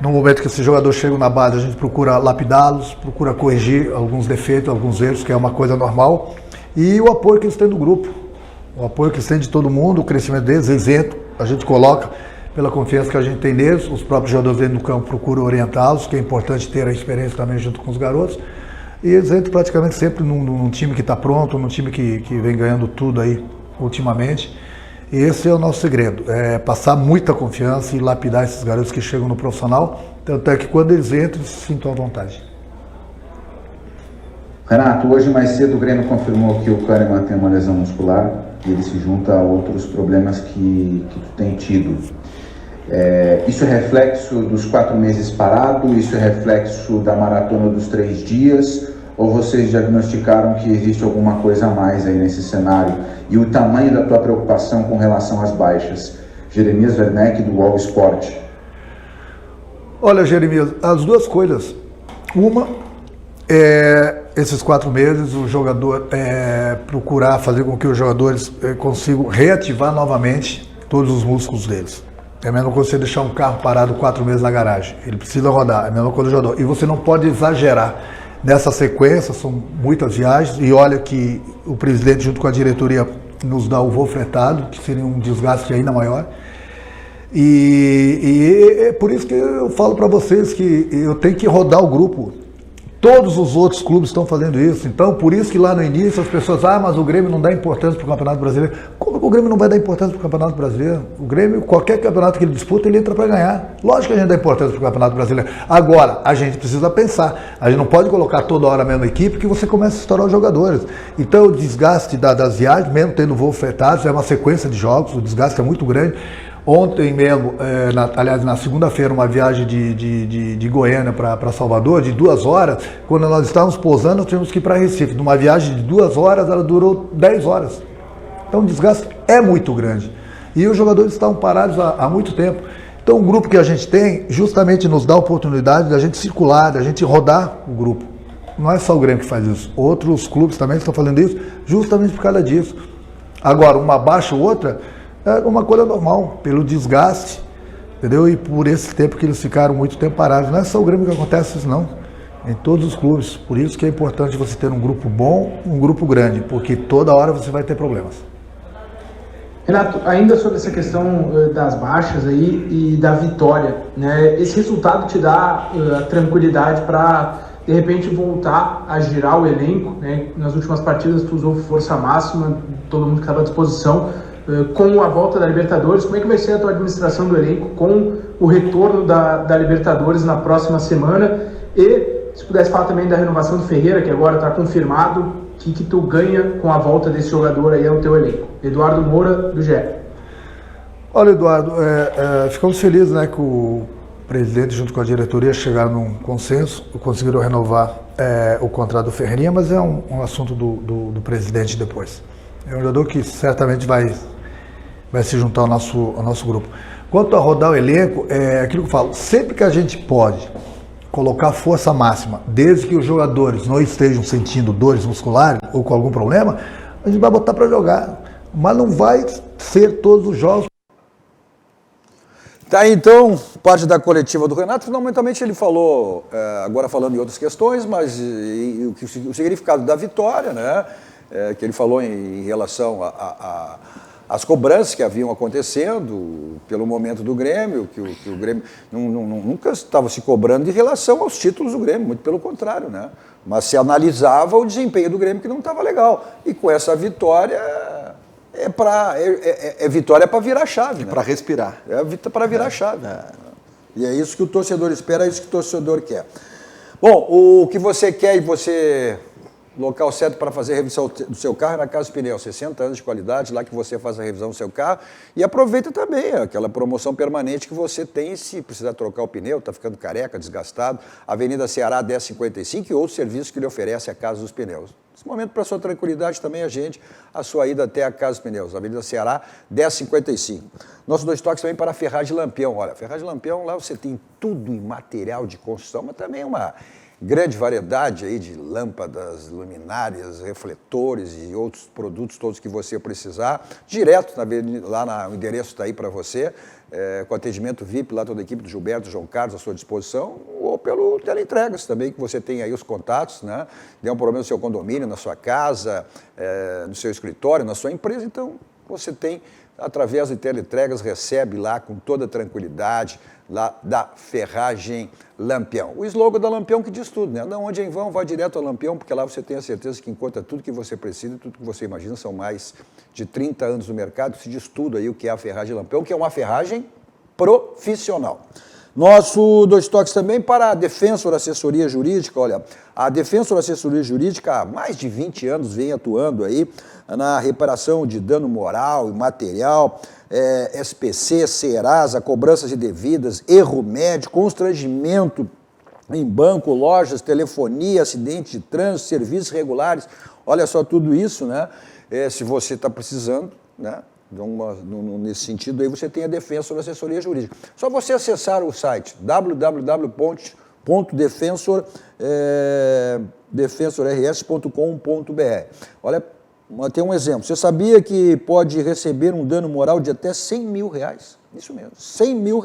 No momento que esses jogadores chegam na base, a gente procura lapidá-los, procura corrigir alguns defeitos, alguns erros, que é uma coisa normal. E o apoio que eles têm do grupo, o apoio que eles têm de todo mundo, o crescimento deles, eles entram, a gente coloca pela confiança que a gente tem neles, os próprios jogadores dentro do campo procuram orientá-los, que é importante ter a experiência também junto com os garotos. E eles entram praticamente sempre num time que está pronto, num time que vem ganhando tudo aí ultimamente. E esse é o nosso segredo, é passar muita confiança e lapidar esses garotos que chegam no profissional, tanto é que quando eles entram, eles se sintam à vontade. Renato, hoje mais cedo o Grêmio confirmou que o Kahneman tem uma lesão muscular e ele se junta a outros problemas que tu tem tido. Isso é reflexo dos 4 meses parado? Isso é reflexo da maratona dos 3 dias? Ou vocês diagnosticaram que existe alguma coisa a mais aí nesse cenário? E o tamanho da tua preocupação com relação às baixas? Jeremias Werneck, do UOL Sport. Olha, Jeremias, as duas coisas. Uma é esses 4 meses o jogador procurar fazer com que os jogadores consigam reativar novamente todos os músculos deles. É a mesma coisa você deixar um carro parado 4 meses na garagem. Ele precisa rodar, é a mesma coisa do jogador. E você não pode exagerar nessa sequência, são muitas viagens. E olha que o presidente, junto com a diretoria, nos dá o voo fretado, que seria um desgaste ainda maior. E é por isso que eu falo para vocês que eu tenho que rodar o grupo. Todos os outros clubes estão fazendo isso. Então, por isso que lá no início as pessoas, mas o Grêmio não dá importância para o Campeonato Brasileiro. Como que o Grêmio não vai dar importância para o Campeonato Brasileiro? O Grêmio, qualquer campeonato que ele disputa, ele entra para ganhar. Lógico que a gente dá importância para o Campeonato Brasileiro. Agora, a gente precisa pensar. A gente não pode colocar toda hora a mesma equipe que você começa a estourar os jogadores. Então, o desgaste das viagens, mesmo tendo voo fretado, é uma sequência de jogos, o desgaste é muito grande. Ontem mesmo, na segunda-feira, uma viagem de Goiânia para Salvador, de 2 horas. Quando nós estávamos pousando, nós tínhamos que ir para Recife. Numa viagem de 2 horas, ela durou 10 horas. Então o desgaste é muito grande. E os jogadores estavam parados há muito tempo. Então o grupo que a gente tem, justamente nos dá a oportunidade da gente circular, da gente rodar o grupo. Não é só o Grêmio que faz isso. Outros clubes também estão fazendo isso, justamente por causa disso. Agora, uma baixa ou outra... é uma coisa normal, pelo desgaste, entendeu? E por esse tempo que eles ficaram muito tempo parados. Não é só o Grêmio que acontece isso, não. Em todos os clubes. Por isso que é importante você ter um grupo bom, um grupo grande, porque toda hora você vai ter problemas. Renato, ainda sobre essa questão das baixas aí e da vitória, né? Esse resultado te dá tranquilidade para, de repente, voltar a girar o elenco, né? Nas últimas partidas tu usou força máxima, todo mundo que estava à disposição. Com a volta da Libertadores, como é que vai ser a tua administração do elenco com o retorno da Libertadores na próxima semana? E se pudesse falar também da renovação do Ferreira, que agora está confirmado, o que tu ganha com a volta desse jogador aí ao teu elenco? Eduardo Moura, do GE. Olha, Eduardo, ficamos felizes, né, que o presidente junto com a diretoria chegaram num consenso, conseguiram renovar o contrato do Ferreirinha, mas é um assunto do presidente depois. É um jogador que certamente vai se juntar ao nosso grupo. Quanto a rodar o elenco, é aquilo que eu falo, sempre que a gente pode colocar força máxima, desde que os jogadores não estejam sentindo dores musculares ou com algum problema, a gente vai botar para jogar. Mas não vai ser todos os jogos. Tá, então, parte da coletiva do Renato, fundamentalmente ele falou, agora falando em outras questões, mas o significado da vitória, né? Que ele falou em relação às cobranças que haviam acontecendo pelo momento do Grêmio, que o Grêmio nunca estava se cobrando em relação aos títulos do Grêmio, muito pelo contrário, né? Mas se analisava o desempenho do Grêmio que não estava legal. E com essa vitória, vitória para virar a chave. Né? Para respirar. Para virar a chave. E é isso que o torcedor espera, é isso que o torcedor quer. Bom, o que você quer e você... Local certo para fazer a revisão do seu carro é na Casa Pneus, 60 anos de qualidade, lá que você faz a revisão do seu carro. E aproveita também aquela promoção permanente que você tem se precisar trocar o pneu, está ficando careca, desgastado. Avenida Ceará 1055 e outros serviços que lhe oferece a Casa dos Pneus. Nesse momento, para sua tranquilidade, também agende a sua ida até a Casa dos Pneus, Avenida Ceará 1055. Nossos 2 toques também para a Ferragem Lampião. Olha, a Ferragem Lampião, lá você tem tudo em material de construção, mas também uma grande variedade aí de lâmpadas, luminárias, refletores e outros produtos todos que você precisar, direto lá no endereço está aí para você, com atendimento VIP, lá toda a equipe do Gilberto, João Carlos à sua disposição, ou pelo teleentregas também, que você tem aí os contatos, né? Deu um problema no seu condomínio, na sua casa, no seu escritório, na sua empresa, então você tem, através de teleentregas, recebe lá com toda tranquilidade, lá da Ferragem Lampião. O slogan da Lampião que diz tudo, né? Não, onde em vão, vai direto ao Lampião, porque lá você tem a certeza que encontra tudo que você precisa, tudo que você imagina. São mais de 30 anos no mercado, se diz tudo aí o que é a Ferragem Lampião, que é uma ferragem profissional. Nosso Dois Toques também para a Defensor Assessoria Jurídica. Olha, a Defensor Assessoria Jurídica há mais de 20 anos vem atuando aí na reparação de dano moral e material, SPC, Serasa, cobranças indevidas, erro médico, constrangimento em banco, lojas, telefonia, acidente de trânsito, serviços regulares. Olha só tudo isso, né? Se você está precisando, né? Nesse sentido aí você tem a Defensor Assessoria Jurídica. Só você acessar o site www.defensorrs.com.br. Olha, tem um exemplo. Você sabia que pode receber um dano moral de até R$100 mil? Isso mesmo, R$100 mil.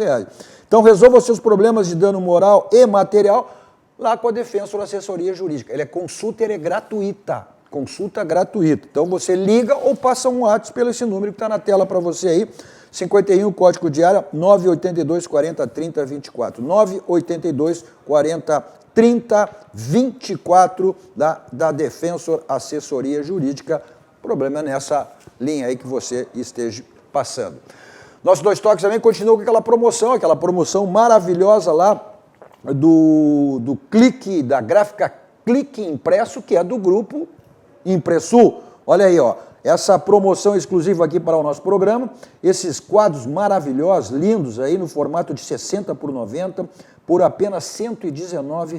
Então resolva os seus problemas de dano moral e material lá com a Defensor Assessoria Jurídica. Consulta é gratuita. Consulta gratuita. Então você liga ou passa um WhatsApp pelo esse número que está na tela para você aí. 51, código de área 982 40 30 24. 982 40 30 24 da Defensor Assessoria Jurídica. O problema é nessa linha aí que você esteja passando. Nossos Dois Toques também continua com aquela promoção maravilhosa lá do Clique, da gráfica Clique Impresso, que é do grupo Impressul. Olha aí, ó, essa promoção exclusiva aqui para o nosso programa, esses quadros maravilhosos, lindos aí no formato de 60 por 90, por apenas R$ 119,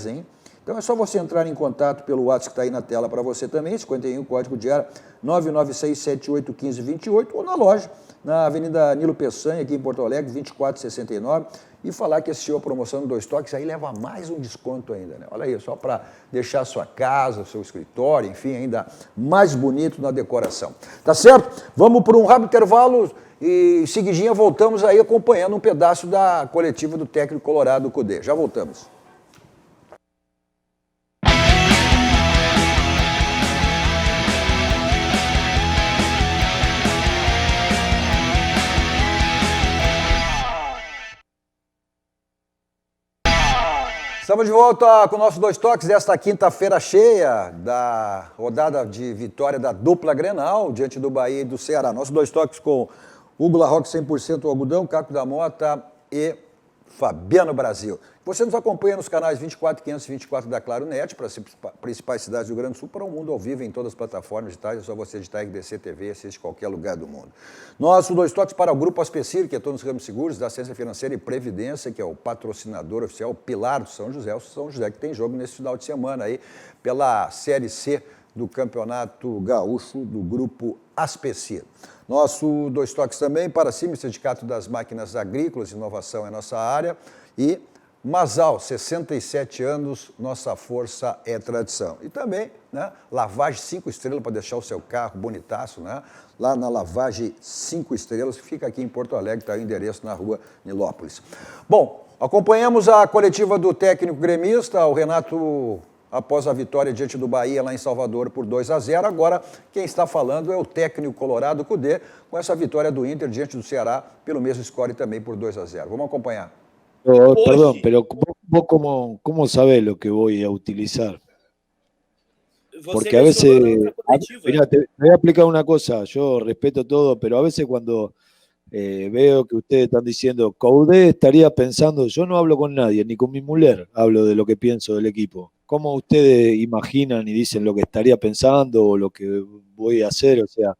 hein? Então é só você entrar em contato pelo WhatsApp que está aí na tela para você também, 51, código de área 996781528, ou na loja, na Avenida Nilo Peçanha, aqui em Porto Alegre, 2469, e falar que assistiu a promoção do Dois Toques, aí leva mais um desconto ainda, né? Olha aí, só para deixar a sua casa, o seu escritório, enfim, ainda mais bonito na decoração. Tá certo? Vamos para um rápido intervalo e em seguidinha voltamos aí acompanhando um pedaço da coletiva do técnico colorado Kudê. Já voltamos. Estamos de volta com o nosso Dois Toques desta quinta-feira cheia da rodada de vitória da dupla Grenal diante do Bahia e do Ceará. Nosso Dois Toques com Hugo Larroque 100% algodão, Caco da Mota e Fabiano Brasil. Você nos acompanha nos canais 24 e 524 da Claro Net, para as principais cidades do Rio Grande do Sul, para o mundo ao vivo em todas as plataformas digitais. É só você digitar RDC TV, assiste em qualquer lugar do mundo. Nosso Dois Toques para o Grupo Aspecir, que atua nos ramos seguros, da Ciência Financeira e Previdência, que é o patrocinador oficial, o pilar do São José. O São José que tem jogo nesse final de semana aí, pela Série C do Campeonato Gaúcho do Grupo Aspecir. Nosso Dois Toques também para cima, Sindicato das Máquinas Agrícolas, inovação é nossa área, e Masal, 67 anos, nossa força é tradição. E também, né, lavagem 5 estrelas para deixar o seu carro bonitaço, né? Lá na lavagem 5 estrelas, que fica aqui em Porto Alegre, está o endereço na rua Nilópolis. Bom, acompanhamos a coletiva do técnico gremista, o Renato, após a vitória diante do Bahia lá em Salvador por 2-0. Agora, quem está falando é o técnico colorado Kudê, com essa vitória do Inter diante do Ceará, pelo mesmo score também por 2-0. Vamos acompanhar. Perdón, pero vos cómo sabés lo que voy a utilizar? Porque a veces, mira, te voy a explicar una cosa, yo respeto todo, pero a veces cuando veo que ustedes están diciendo, Kudê estaría pensando, yo no hablo con nadie, ni con mi mujer hablo de lo que pienso del equipo. ¿Cómo ustedes imaginan y dicen lo que estaría pensando o lo que voy a hacer? O sea,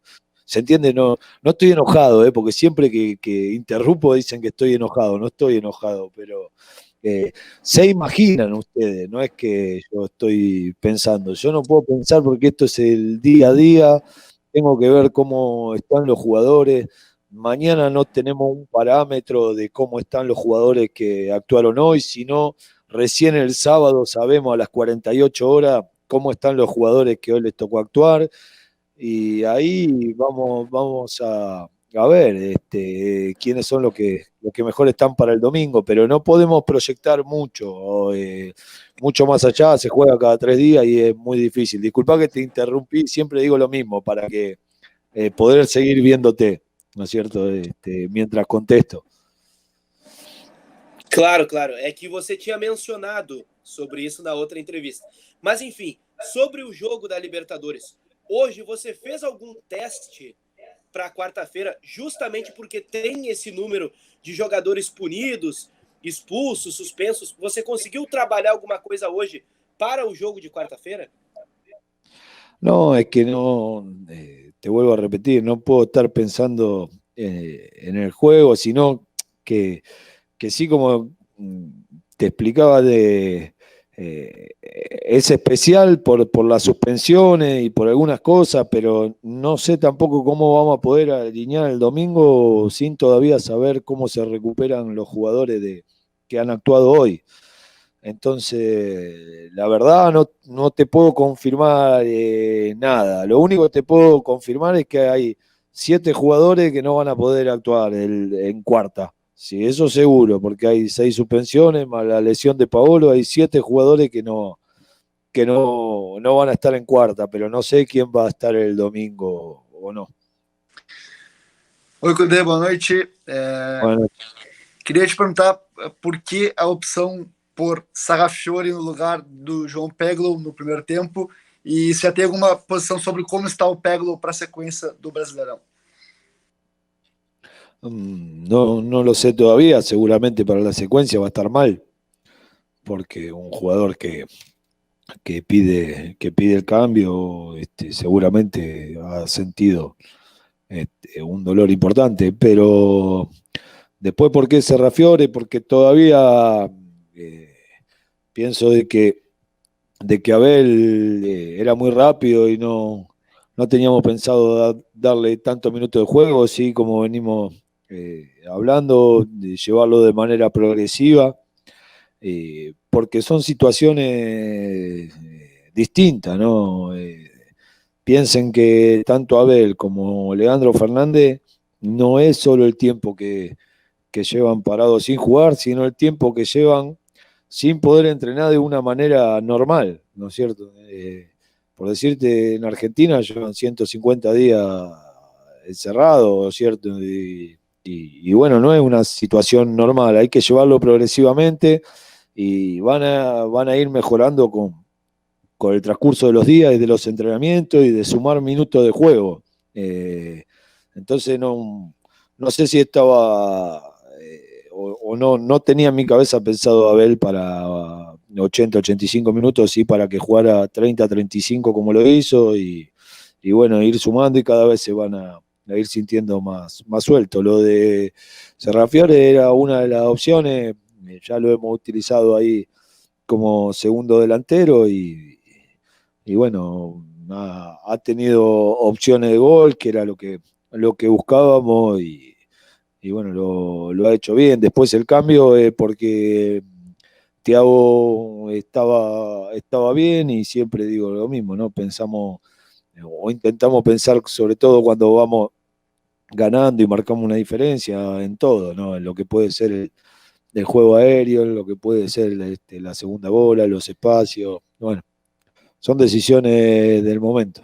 ¿se entiende? No estoy enojado, porque siempre que interrumpo dicen que estoy enojado. No estoy enojado, pero se imaginan ustedes, no es que yo estoy pensando. Yo no puedo pensar porque esto es el día a día, tengo que ver cómo están los jugadores. Mañana no tenemos un parámetro de cómo están los jugadores que actuaron hoy, sino recién el sábado sabemos a las 48 horas cómo están los jugadores que hoy les tocó actuar. Y ahí vamos a ver quiénes son los que mejor están para el domingo, pero no podemos proyectar mucho más allá, se juega cada 3 días y es muy difícil. Disculpa que te interrumpí, siempre digo lo mismo para que poder seguir viéndote, ¿no es cierto? Mientras contesto. Claro, é que você tinha mencionado sobre isso na outra entrevista. Mas enfim, sobre o jogo da Libertadores, hoje você fez algum teste para quarta-feira, justamente porque tem esse número de jogadores punidos expulsos, suspensos. Você conseguiu trabalhar alguma coisa hoje para o jogo de quarta-feira? No, es que no, te vuelvo a repetir, no puedo estar pensando en el juego, sino que sí, como te explicaba, es especial por las suspensiones y por algunas cosas, pero no sé tampoco cómo vamos a poder alinear el domingo sin todavía saber cómo se recuperan los jugadores que han actuado hoy. Entonces, la verdad no te puedo confirmar nada. Lo único que te puedo confirmar es que hay 7 jugadores que no van a poder actuar en cuarta. Sí, eso seguro, porque hay 6 suspensiones, más la lesión de Paolo, hay 7 jugadores que no van a estar en cuarta, pero no sé quién va a estar el domingo o no. Oi, Cudê, boa noite. Bueno, Queria te perguntar por que a opção por Sarrafiore no lugar do João Peglo no primeiro tempo e se já tem alguma posição sobre como está o Peglo para a sequência do Brasileirão. no lo sé todavía, seguramente para la secuencia va a estar mal, porque un jugador que pide el cambio, seguramente ha sentido un dolor importante, pero después, ¿por qué Sarrafiore? Porque todavía pienso de que Abel era muy rápido y no teníamos pensado darle tantos minutos de juego, sí, como venimos hablando, de llevarlo de manera progresiva, porque son situaciones distintas, ¿no? Piensen que tanto Abel como Leandro Fernández no es solo el tiempo que llevan parados sin jugar, sino el tiempo que llevan sin poder entrenar de una manera normal, ¿no es cierto? Por decirte, en Argentina llevan 150 días encerrados, ¿cierto? Y bueno, no es una situación normal, hay que llevarlo progresivamente y van a ir mejorando con el transcurso de los días y de los entrenamientos y de sumar minutos de juego. Entonces no sé si estaba o no tenía en mi cabeza pensado Abel para 80, 85 minutos, sí, para que jugara 30, 35 como lo hizo y bueno, ir sumando y cada vez se van a ir sintiendo más suelto. Lo de Sarrafiore era una de las opciones, ya lo hemos utilizado ahí como segundo delantero y bueno, ha tenido opciones de gol, que era lo que buscábamos y bueno, lo ha hecho bien. Después el cambio es porque Thiago estaba bien y siempre digo lo mismo, ¿no? Pensamos o intentamos pensar, sobre todo cuando vamos ganando y marcamos una diferencia en todo, ¿no? En lo que puede ser el juego aéreo, en lo que puede ser la segunda bola, los espacios, bueno, son decisiones del momento.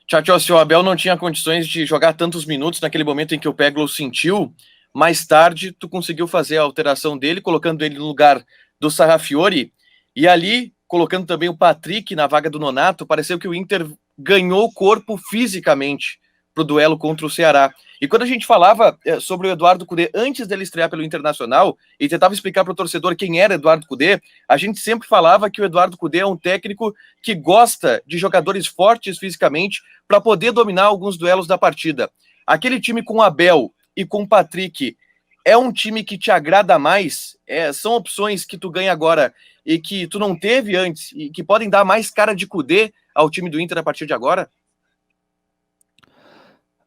Tchau, se o Abel não tinha condições de jogar tantos minutos naquele momento em que o Peglo sentiu, mais tarde tu conseguiu fazer a alteração dele, colocando ele no lugar do Sarrafiore, e ali, colocando também o Patrick na vaga do Nonato, pareceu que o Inter ganhou corpo fisicamente para o duelo contra o Ceará. E quando a gente falava sobre o Eduardo Cudê antes dele estrear pelo Internacional e tentava explicar para o torcedor quem era Eduardo Cudê, a gente sempre falava que o Eduardo Cudê é um técnico que gosta de jogadores fortes fisicamente para poder dominar alguns duelos da partida. Aquele time com o Abel e com o Patrick é um time que te agrada mais? São opções que tu ganha agora e que tu não teve antes e que podem dar mais cara de Cudê ao time do Inter a partir de agora?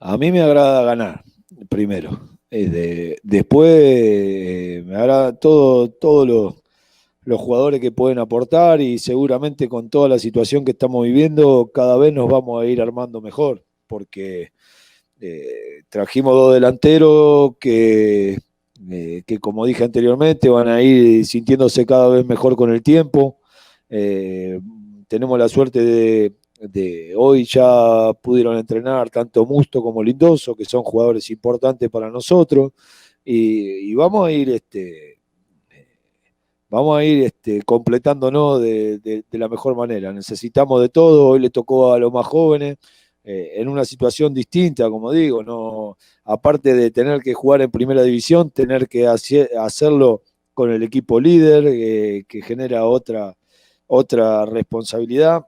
A mí me agrada ganar, primero. Después me agrada todos los jugadores que pueden aportar y seguramente con toda la situación que estamos viviendo cada vez nos vamos a ir armando mejor, porque trajimos 2 delanteros que como dije anteriormente van a ir sintiéndose cada vez mejor con el tiempo. Tenemos la suerte de hoy ya pudieron entrenar tanto Musto como Lindoso, que son jugadores importantes para nosotros, y vamos a ir completándonos de la mejor manera. Necesitamos de todo, hoy le tocó a los más jóvenes, en una situación distinta, como digo, no, aparte de tener que jugar en primera división, tener que hacerlo con el equipo líder, que genera otra responsabilidad.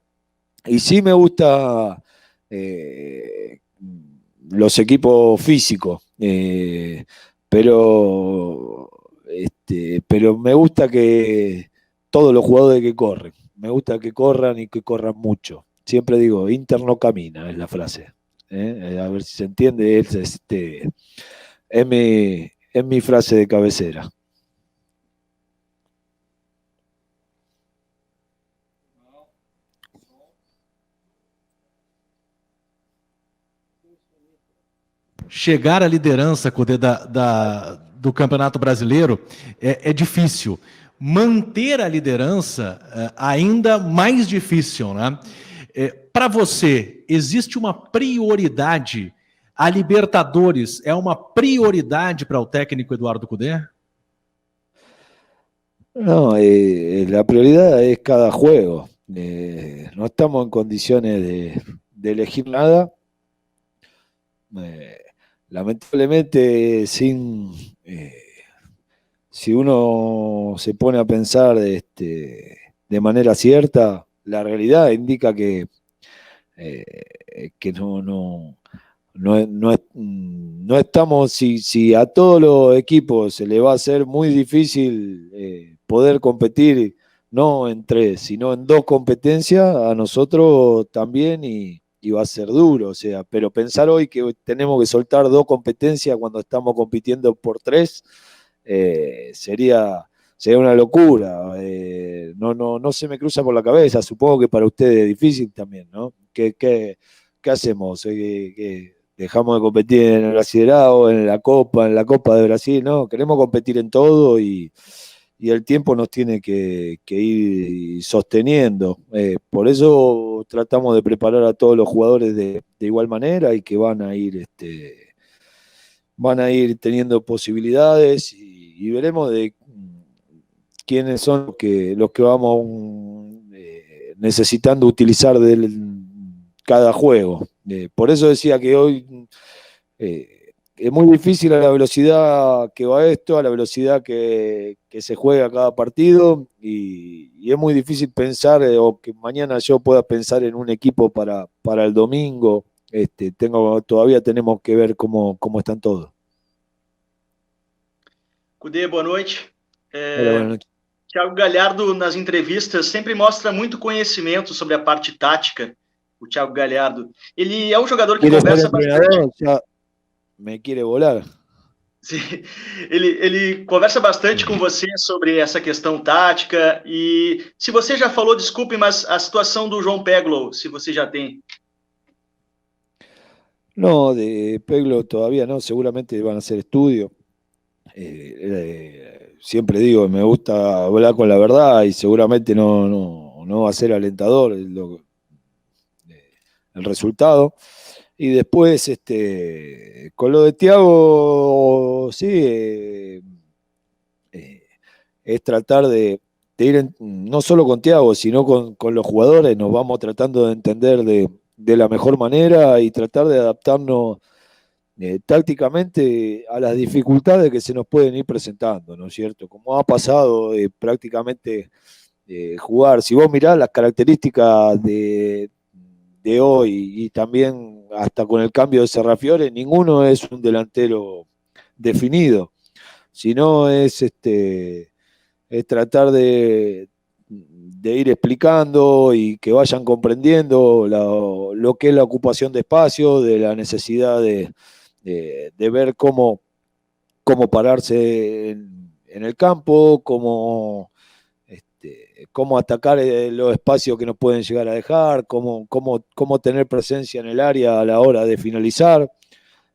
Y sí me gusta los equipos físicos, pero me gusta que todos los jugadores que corren, me gusta que corran y que corran mucho. Siempre digo, Inter no camina, es la frase. A ver si se entiende, es mi frase de cabecera. Chegar à liderança, Cudê, do Campeonato Brasileiro é difícil. Manter a liderança ainda mais difícil, né? Para você, existe uma prioridade? A Libertadores é uma prioridade para o técnico Eduardo Cudê? No, la prioridad es cada juego. No estamos en condiciones de elegir nada. Lamentablemente, si uno se pone a pensar de manera cierta, la realidad indica que no estamos, si a todos los equipos se le va a hacer muy difícil poder competir, no en 3, sino en 2 competencias, a nosotros también, y va a ser duro, o sea, pero pensar hoy que tenemos que soltar 2 competencias cuando estamos compitiendo por 3, sería una locura. No se me cruza por la cabeza. Supongo que para ustedes es difícil también, ¿no? ¿Qué hacemos? ¿Que dejamos de competir en el Brasileirão, en la Copa de Brasil? No, queremos competir en todo y el tiempo nos tiene que ir sosteniendo. Por eso tratamos de preparar a todos los jugadores de igual manera y que van a ir teniendo posibilidades y veremos de quiénes son los que vamos necesitando utilizar de cada juego. Por eso decía que hoy es muy difícil a la velocidad que va esto, a la velocidad que se juega cada partido, y es muy difícil pensar o que mañana yo pueda pensar en un equipo para el domingo. Todavía tenemos que ver cómo están todos. Cudê, boa noite. Boa noite. Thiago Galhardo, nas entrevistas, sempre mostra muito conhecimento sobre a parte tática. O Thiago Galhardo, ele é um jogador que conversa bastante. Me quiere volar. Sim, ele conversa bastante com você sobre essa questão tática, e se você já falou, desculpe, mas a situação do João Peglow, se você já tem. No, de Peglow todavía no, seguramente van a hacer estudios. Siempre digo, me gusta hablar con la verdad y seguramente no va a ser alentador el resultado. Y después, con lo de Thiago, sí, es tratar de ir, no solo con Thiago, sino con los jugadores. Nos vamos tratando de entender de la mejor manera y tratar de adaptarnos tácticamente a las dificultades que se nos pueden ir presentando, ¿no es cierto? Como ha pasado prácticamente jugar, si vos mirás las características de hoy y también hasta con el cambio de Serrafiore, ninguno es un delantero definido, sino es tratar de ir explicando y que vayan comprendiendo lo que es la ocupación de espacio, de la necesidad de ver cómo pararse en el campo, cómo atacar los espacios que nos pueden llegar a dejar, cómo tener presencia en el área a la hora de finalizar.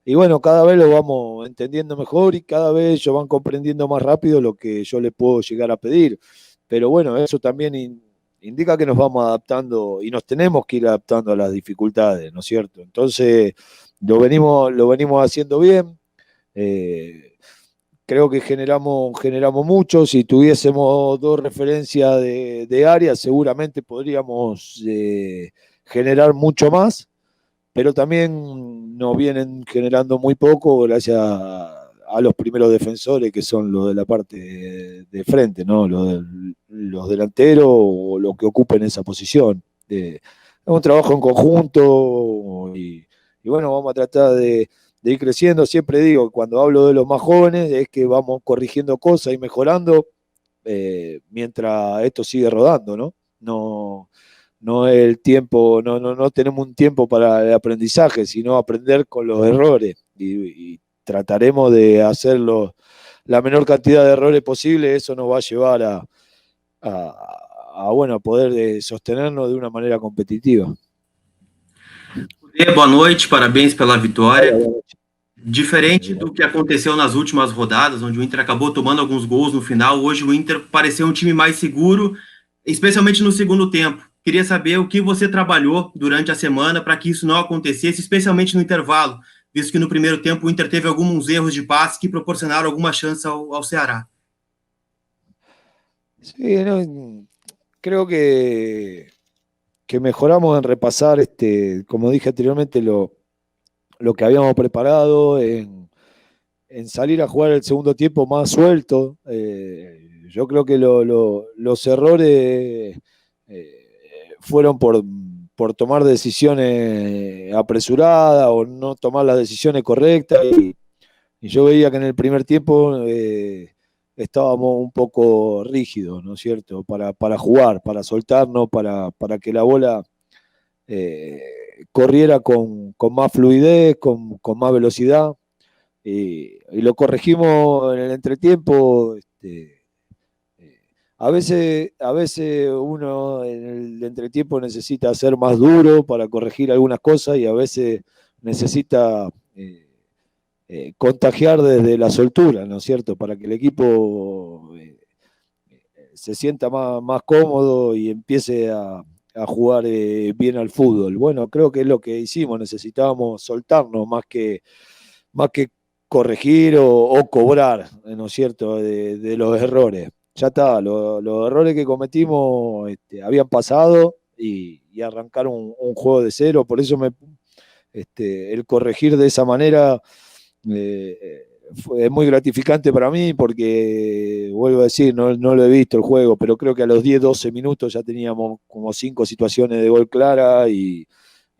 Y bueno, cada vez lo vamos entendiendo mejor y cada vez ellos van comprendiendo más rápido lo que yo les puedo llegar a pedir. Pero bueno, eso también indica que nos vamos adaptando y nos tenemos que ir adaptando a las dificultades, ¿no es cierto? Entonces, lo venimos haciendo bien. Creo que generamos mucho. Si tuviésemos 2 referencias de área, seguramente podríamos generar mucho más, pero también nos vienen generando muy poco gracias a los primeros defensores, que son los de la parte de frente, ¿no? Los delanteros o los que ocupen esa posición. Es un trabajo en conjunto y bueno, vamos a tratar de ir creciendo. Siempre digo, cuando hablo de los más jóvenes, es que vamos corrigiendo cosas y mejorando mientras esto sigue rodando, ¿no? No es el tiempo, no tenemos un tiempo para el aprendizaje, sino aprender con los errores y trataremos de hacer la menor cantidad de errores posible. Eso nos va a llevar a poder sostenernos de uma maneira competitiva. Boa noite, parabéns pela vitória. Diferente do que aconteceu nas últimas rodadas, onde o Inter acabou tomando alguns gols no final, hoje o Inter pareceu um time mais seguro, especialmente no segundo tempo. Queria saber o que você trabalhou durante a semana para que isso não acontecesse, especialmente no intervalo, visto que no primeiro tempo o Inter teve alguns erros de passe que proporcionaram alguma chance ao Ceará. Sí, creo que mejoramos en repasar, como dije anteriormente, lo que habíamos preparado, en salir a jugar el segundo tiempo más suelto. Yo creo que los errores fueron por tomar decisiones apresuradas o no tomar las decisiones correctas, y yo veía que en el primer tiempo estábamos un poco rígidos, ¿no es cierto?, para jugar, para soltarnos, para que la bola corriera con más fluidez, con más velocidad, y lo corregimos en el entretiempo. A veces uno en el entretiempo necesita ser más duro para corregir algunas cosas, y a veces necesita contagiar desde la soltura, ¿no es cierto?, para que el equipo se sienta más cómodo y empiece a jugar bien al fútbol. Bueno, creo que es lo que hicimos. Necesitábamos soltarnos más que corregir o cobrar, ¿no es cierto?, de los errores. Ya está, los errores que cometimos habían pasado y arrancar un juego de cero. Por eso el corregir de esa manera es muy gratificante para mí, porque, vuelvo a decir, no lo he visto el juego, pero creo que a los 10-12 minutos ya teníamos como 5 situaciones de gol clara, y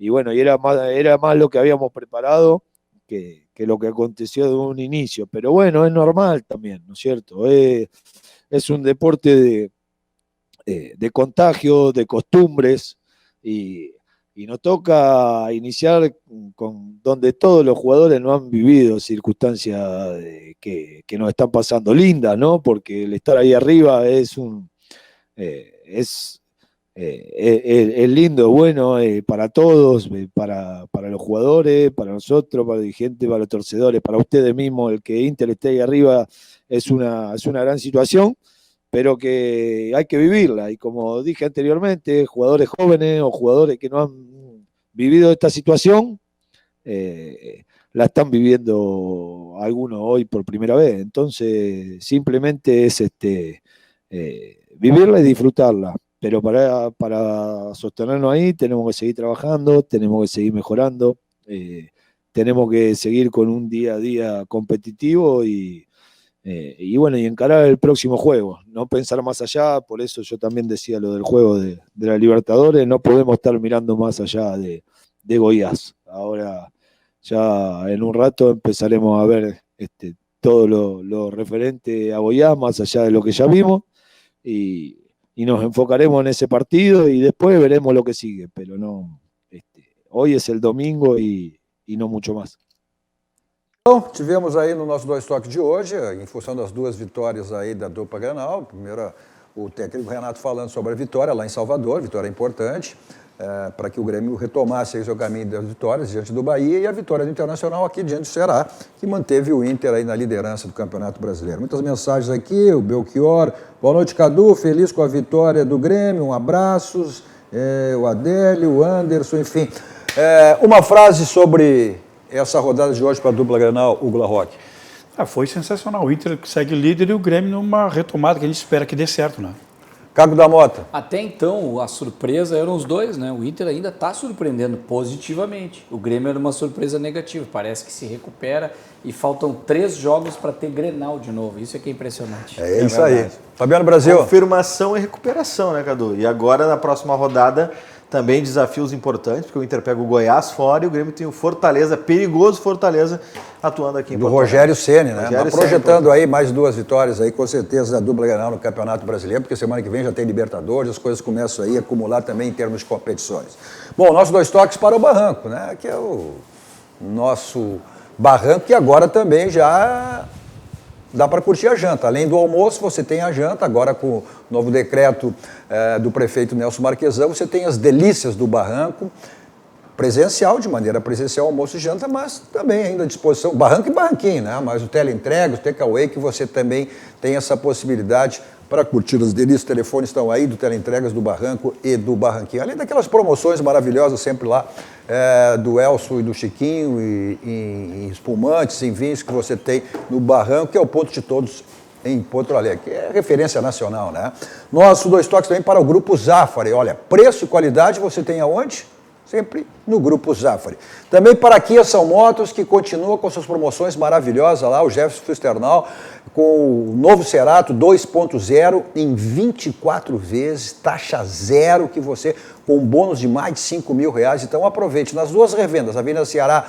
bueno, y era más lo que habíamos preparado que lo que aconteció de un inicio. Pero bueno, es normal también, ¿no es cierto? Es un deporte de contagio, de costumbres, y nos toca iniciar donde todos los jugadores no han vivido circunstancias que nos están pasando lindas, ¿no? Porque el estar ahí arriba es lindo, bueno, para todos, para los jugadores, para nosotros, para los dirigentes, para los torcedores, para ustedes mismos. El que Inter esté ahí arriba es una gran situación, pero que hay que vivirla. Y como dije anteriormente, jugadores jóvenes o jugadores que no han vivido esta situación, la están viviendo algunos hoy por primera vez. Entonces, simplemente es vivirla y disfrutarla. Pero para sostenernos ahí tenemos que seguir trabajando, tenemos que seguir mejorando, tenemos que seguir con un día a día competitivo y bueno, y encarar el próximo juego, no pensar más allá. Por eso yo también decía lo del juego de la Libertadores. No podemos estar mirando más allá de Goiás. Ahora ya en un rato empezaremos a ver todo lo referente a Goiás, más allá de lo que ya vimos, y nos enfocaremos en esse partido y después veremos lo que sigue, pero no, hoy es el domingo y no mucho más. Então, tivemos aí no nosso Dois Toques de hoje, em função das duas vitórias aí da dupla Grenal. Primeiro, o técnico Renato falando sobre a vitória lá em Salvador, vitória importante, para que o Grêmio retomasse aí seu caminho das vitórias diante do Bahia, e a vitória do Internacional aqui diante do Ceará, que manteve o Inter aí na liderança do Campeonato Brasileiro. Muitas mensagens aqui, o Belchior. Boa noite, Cadu, feliz com a vitória do Grêmio, um abraço. O Adélio, o Anderson, enfim. Uma frase sobre essa rodada de hoje para a dupla Grenal, Hugo Larroque. Foi sensacional. O Inter segue líder e o Grêmio numa retomada que a gente espera que dê certo, né? Caco da Mota. Até então, a surpresa eram os dois, né? O Inter ainda está surpreendendo positivamente. O Grêmio era uma surpresa negativa. Parece que se recupera e faltam 3 jogos para ter Grenal de novo. Isso é que é impressionante. É isso aí. Fabiano Brasil. Confirmação e recuperação, né, Cadu? E agora, na próxima rodada, também desafios importantes, porque o Inter pega o Goiás fora e o Grêmio tem o Fortaleza, perigoso Fortaleza, atuando aqui em do Rogério Ceni, né? Rogério Tá projetando aí mais 2 vitórias aí, com certeza, da dupla Grenal no Campeonato Brasileiro, porque semana que vem já tem Libertadores, as coisas começam aí a acumular também em termos de competições. Bom, nosso 2 toques para o Barranco, né? Que é o nosso Barranco, que agora também já dá para curtir a janta. Além do almoço, você tem a janta. Agora, com o novo decreto do prefeito Nelson Marquesan, você tem as delícias do Barranco, presencial, de maneira presencial, almoço e janta, mas também ainda à disposição, Barranco e Barranquinho, né? Mas o teleentrega, o takeaway, que você também tem essa possibilidade para curtir as delícias. Os telefones estão aí do teleentregas do Barranco e do Barranquinho. Além daquelas promoções maravilhosas sempre lá, do Elcio e do Chiquinho, em espumantes, em vinhos que você tem no Barranco, que é o ponto de todos em Porto Alegre, que é referência nacional, né? Nosso 2 toques também para o Grupo Zafari. Olha, preço e qualidade você tem aonde? Sempre no Grupo Zafari. Também para a Kia São Motos, que continua com suas promoções maravilhosas lá, o Jefferson Fusternal, com o novo Cerato 2.0 em 24 vezes, taxa zero, que você, com um bônus de mais de R$5.000. Então aproveite nas 2 revendas, Avenida Ceará,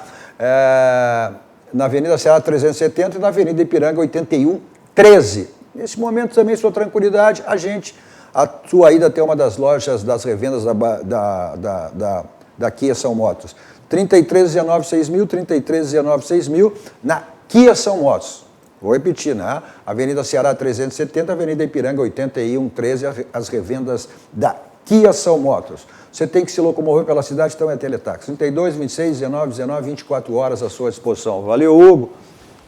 na Avenida Ceará 370 e na Avenida Ipiranga 8113. Nesse momento também, sua tranquilidade, a gente atua aí até uma das lojas das revendas da Kia São Motos. 3319-6000, 3319-6000, na Kia São Motos. Vou repetir, né? Avenida Ceará 370, Avenida Ipiranga 8113, as revendas da Kia São Motos. Você tem que se locomover pela cidade, então é Teletax. 32, 26, 19, 24 horas à sua disposição. Valeu, Hugo.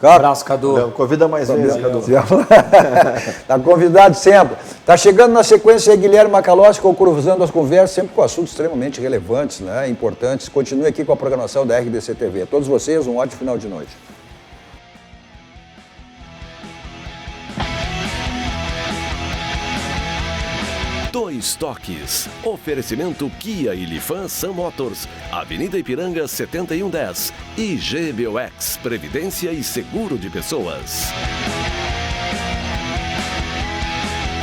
Abraço, Cadu. Convida mais vezes, Cadu. Está convidado sempre. Está chegando na sequência aí Guilherme Macalossi, cruzando as conversas, sempre com assuntos extremamente relevantes, né, importantes. Continue aqui com a programação da RDC TV. A todos vocês, um ótimo final de noite. Dois Toques. Oferecimento Kia e Lifan Sam Motors. Avenida Ipiranga 7110. E GBOX. Previdência e Seguro de Pessoas.